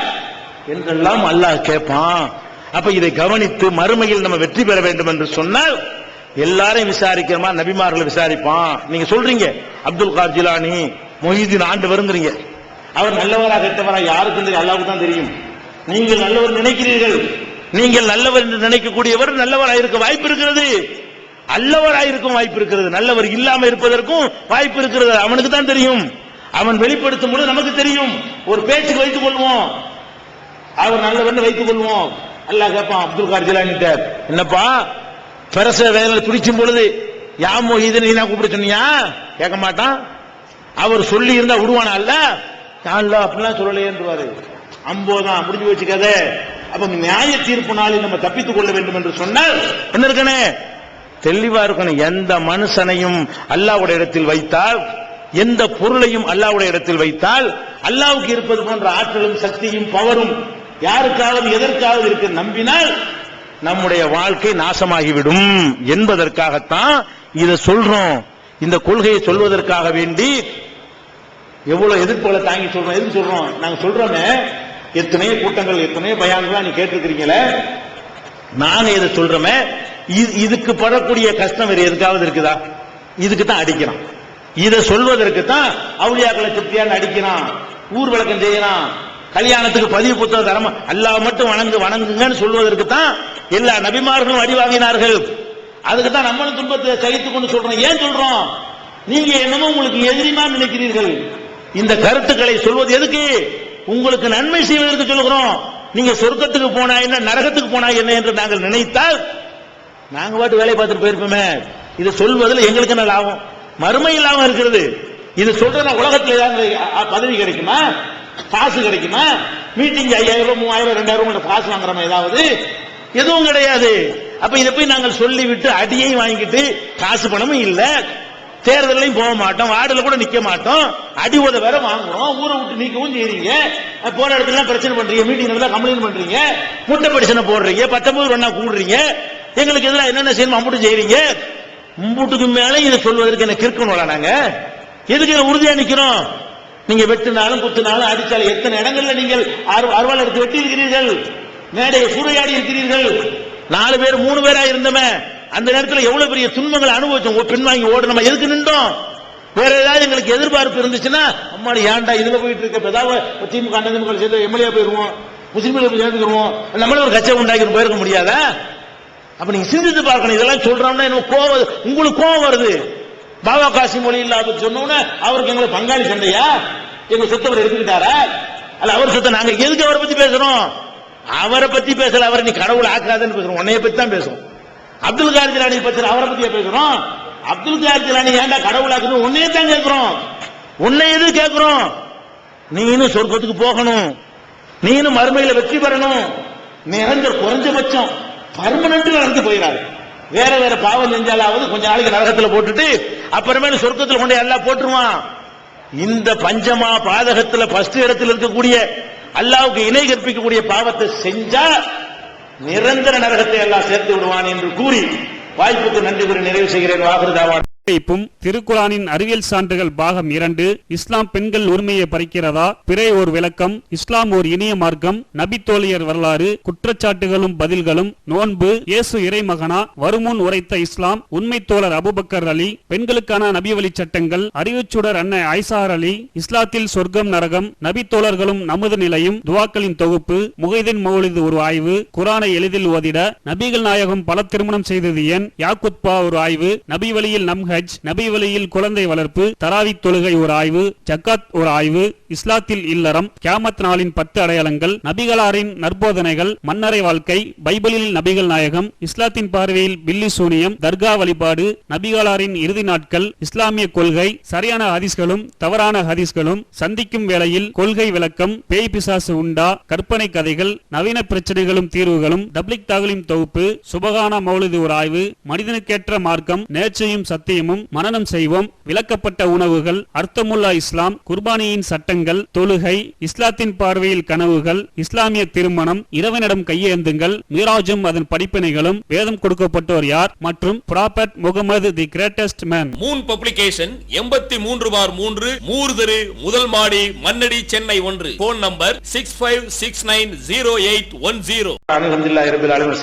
என்றெல்லாம் அல்லாஹ் கேட்பான். அப்ப இதை கவனித்து மறுமையில் நம்ம வெற்றி பெற வேண்டும் என்று சொன்னால் எல்லாரையும் விசாரிக்கிறமா? நபிமார்களை விசாரிப்பான். நீங்க சொல்றீங்க அப்துல் காதர் ஜிலானி, மொஹிதீன் ஆண்டு வருங்கிறீங்க. அவர் நல்லவரா கெட்டவரா யாருக்கும் தெரியும்? அல்லாஹ்வுக்கு தான் தெரியும். நீங்கள் நல்லவர் நினைக்கிறீர்கள். நீங்கள் நல்லவர் என்று நினைக்கக்கூடியவர் நல்லவராக இருக்க வாய்ப்பு இருக்கிறது, அல்லவராக இருக்கும் வாய்ப்பு இருக்கிறது. நல்லவர் இல்லாம இருப்பதற்கும் வாய்ப்பு இருக்கிறது. அவனுக்கு தான் தெரியும். அவன் வெளிப்படுத்தும் பொழுது நமக்கு தெரியும். ஒரு பேச்சுக்கு வைத்துக் கொள்வோம், அவர் நல்லவர் வைத்துக் கொள்வோம். அல்லாஹ் கேட்பான் அப்துல் காதர் ஜிலானிட்ட, என்னப்பா பெரச வேலை துடிக்கும் பொழுது யா மொஹிதீன் நீ கூப்பிட சொன்னியா? கேட்க மாட்டான். அவர் சொல்லி இருந்தா விடுவானா? அல்ல, அப்படிலாம் சொல்லலையேன்றுவாரு. அம்போதான் முடிஞ்சு வச்சுக்காத. அப்ப நியாய தீர்ப்பு நாளில் நம்ம தப்பித்துக் கொள்ள வேண்டும் என்று சொன்னால் என்ன இருக்கணும்? தெளிவா இருக்கணும். எந்த மனுஷனையும் அல்லாஹ்வுடைய இடத்தில் வைத்தால், எந்த பொருளையும் அல்லாஹ்வுடைய இடத்தில் வைத்தால், அல்லாஹ்வுக்கு இருப்பது போன்ற ஆற்றலும் சக்தியும் பவரும் யாருக்காவது எதற்காவது இருக்கு நம்பினால் நம்முடைய வாழ்க்கை நாசமாகிவிடும் என்பதற்காகத்தான் இதை சொல்றோம். இந்த கொள்கையை சொல்வதற்காக வேண்டி எவ்வளவு எதிர்ப்புகளை தாங்கி சொல்றோம். எதுக்கு சொல்றோம்? நாங்க சொல்றோமே, எத்தனையோ கூட்டங்கள், எத்தனையோ பயான்கள் நீ கேட்டிருக்கிறீங்களே. நாங்க இதை சொல்றோமே, இதுக்கு படக்கூடிய கஷ்டம் வேற எதுக்காவது இருக்குதா? இதுக்கு தான் அடிக்கிறான். இதை சொல்வதற்கு தான் அவுலியாக்களை திருப்தியான அடிக்கிறான், ஊர் விளக்கம் செய்யறான், கல்யாணத்துக்கு பதிவு புத்தகம் தரமா அல்லாஹ் மட்டும் வணங்குங்கன்னு சொல்வதற்கு தான் எல்லா நபிமார்களும் அடி வாங்கினார்கள். அதுக்கு தான் நம்மளும் துன்பத்தை சகித்துக் கொண்டு சொல்றோம். ஏன் சொல்றோம்? நீங்க என்னமோ உங்களுக்கு எதிரிமா நினைக்கிறீர்கள். இந்த கருத்துக்களை சொல்வது எதுக்கு? உங்களுக்கு நன்மை செய்வதற்கு சொல்லுகிறோம். நீங்க சொர்க்கத்துக்கு போனா என்ன, நரகத்துக்கு போனா என்ன என்று நாங்கள் நினைத்தால் நாங்க பாட்டு வேலை பார்த்துட்டு போயிருப்போமே. இதை சொல்வதில் எங்களுக்கு என்ன லாபம்? மறுமை லாபம் இருக்கிறது. இது சொல்றதா உலகத்தில் ஏதாவது பதவி கிடைக்குமா? காசு கிடைக்குமா? மீட்டிங் 5000 3000 2000 காசு வாங்குறோமா? ஏதாவது எதுவும் கிடையாது. அப்ப இதை போய் நாங்கள் சொல்லிவிட்டு அடியையும் வாங்கிட்டு காசு பணமும் இல்ல, தேர்தலையும் போக மாட்டோம், வார்டுல கூட நிக்க மாட்டோம், அடி உத வேற வாங்குறோம், ஊரை விட்டு நீக்கவும் செய்றீங்க, போற இடத்துல பிரச்சனை பண்றீங்க, மீட்டிங்ல கம்ப்ளைண்ட் பண்றீங்க, முட்டை பிரச்சனை போடுறீங்க, 19 ஒண்ணா கூடுறீங்க, எங்களுக்கு எதிராக என்னென்ன செய்யணும் அம்புட்டு செய்றீங்க. மும்புட்டுக்கு மேல இதை சொல்வதற்கு என்ன கிறுக்கணும்ல? நாங்க எதுக்கு உறுதியா நிக்கிறோம்? நீங்க வெட்டினாலும் குத்தினாலும் அடிச்சாலும் எத்தனை இடங்கள்ல நீங்கள் அறுவாள் எடுத்து வெட்டி இருக்கிறீர்கள், மேடையை சூறையாடி இருக்கிறீர்கள். 4 பேர் 3 பேரா இருந்தமே அந்த நேரத்தில் எவ்வளவு பெரிய துன்பங்களை அனுபவிச்சோம். பின்வாங்கி ஓடணும். எதுக்கு நின்றோம்? வேற ஏதாவது எங்களுக்கு எதிர்பார்ப்பு இருந்துச்சுன்னா அம்மாடி ஏன்டா இதுல போயிட்டு இருக்க, ஏதாவது திமுக அதிமுக சேர்ந்து எம்எல்ஏ போயிருவோம், முஸ்லீம்கள் சேர்ந்துருவோம், நம்மளே ஒரு கட்சியை உண்டாக்கி போயிருக்க முடியாதா? அப்ப நீங்க சிந்தித்து பார்க்கணும். இதெல்லாம் சொல்றோம்னா கோவம், உங்களுக்கு கோவம் வருது. பாபா காசிம் மொழி இல்லாத சொன்னோன்னு அவருக்கு எங்களை பங்காளி சண்டையா? எங்க சொத்தை அவர் எடுத்துக்கிட்டாரா? அல்ல அவர் சொத்தை நாங்க எதுக்கு அவரை பத்தி பேசுறோம்? அவரை பத்தி பேசல, அவரை நீ கடவுள் ஆக்காதன்னு பேசுறோம். உன்னைய பத்தி தான் பேசுறோம். அப்துல் காதர் ஜிலானி பத்தி அவரை பத்தியா பேசுறோம்? அப்துல் காதர் ஜிலானி ஏன்டா கடவுள் ஆக்குறோம்? உன்னையே தான் கேட்கிறோம். உன்னை எது கேட்கிறோம்? நீனும் சொர்க்கத்துக்கு போகணும், நீனும் மறுமையில வெற்றி பெறணும், நிரந்தர குறைஞ்சபட்சம் பர்மனன்ட் நடந்து போயிடாது. வேற வேற பாவம் செஞ்சாலாவது கொஞ்ச நாளைக்கு நரகத்துல போட்டுட்டு அப்புறமேல சொர்க்கத்தில் கொண்டு எல்லாம் போட்டுருவான். இந்த பஞ்சமா பாதகத்துல ஃபர்ஸ்ட் இடத்துல இருக்கக்கூடிய அல்லாஹ்வுக்கு இணை கற்பிக்கக்கூடிய பாவத்தை செஞ்சா நிரந்தர நரகத்தை எல்லாம் சேர்த்து விடுவான் என்று கூறி வாய்ப்புக்கு நன்றி கூறி நிறைவு செய்கிறேன். வாகுறுதாவான். வைப்பும் திருக்குரானின் அறிவியல் சான்றுகள் பாகம் 2 இஸ்லாம் பெண்கள் உரிமையை பறிக்கிறதா, பிறை ஒரு விளக்கம், இஸ்லாம் ஒரு இனிய மார்க்கம், நபி தோழியர் வரலாறு, குற்றச்சாட்டுகளும் பதில்களும், நோன்பு, இயேசு இறைமகனா, வருமுன் உரைத்த இஸ்லாம், உண்மை தோழர் அபுபக்கர் அலி, பெண்களுக்கான நபி வழி சட்டங்கள், அறிவுச்சுடர் அன்னை ஐசார் அலி, இஸ்லாத்தில் சொர்க்கம் நரகம், நபி தோழர்களும் நமது நிலையும், துவாக்களின் தொகுப்பு, முகைதீன் மௌலிது ஒரு ஆய்வு, குரானை எளிதில் ஓதிட, நபிகள் நாயகம் பல திருமணம் செய்தது ஏன், யாக்குத்பா ஒரு ஆய்வு, நபி வழியில் நம் ஹஜ், நபி வழியில் குழந்தை வளர்ப்பு, தராவி தொழுகை ஒரு ஆய்வு, ஜக்காத் ஒரு ஆய்வு, இஸ்லாத்தில் இல்லறம், கியாமத் நாளின் 10 அடையாளங்கள், நபிகளாரின் நற்போதனைகள், மன்னரை வாழ்க்கை, பைபிளில் நபிகள் நாயகம், இஸ்லாத்தின் பார்வையில் பில்லி சூனியம், தர்கா வழிபாடு, நபிகளாரின் இறுதி நாட்கள், இஸ்லாமிய கொள்கை, சரியான ஹதீஸ்களும் தவறான ஹதீஸ்களும், சந்திக்கும் வேளையில் கொள்கை விளக்கம், பேய் பிசாசு உண்டா, கற்பனை கதைகள், நவீன பிரச்சனைகளும் தீர்வுகளும், தப்லிக் தாகலிம் தொகுப்பு, சுபகானா மௌலிது ஒரு ஆய்வு, மனிதனுக்கேற்ற மார்க்கம், நேர்ச்சையும் சத்தியமும், மனனம் செய்வோம், விளக்கப்பட்ட உணவுகள், அர்த்தமுல்லா இஸ்லாம், குர்பானியின் சட்டங்கள், தொழுகை, இஸ்லாத்தின் பார்வையில் கனவுகள், இஸ்லாமிய திருமணம், இறைவனிடம் கையேந்துங்கள், மீராஜும் அதன் படிப்பினைகளும், வேதம் கொடுக்கப்பட்டோர் யார் மற்றும் prophet Muhammad the greatest man. Moon publication 83/3 மூர்தரு முதல் மாடி மண்ணடி சென்னை 1. Phone number 65690810. அல்ஹம்துலில்லாஹி ரப்பில் ஆலமீன்.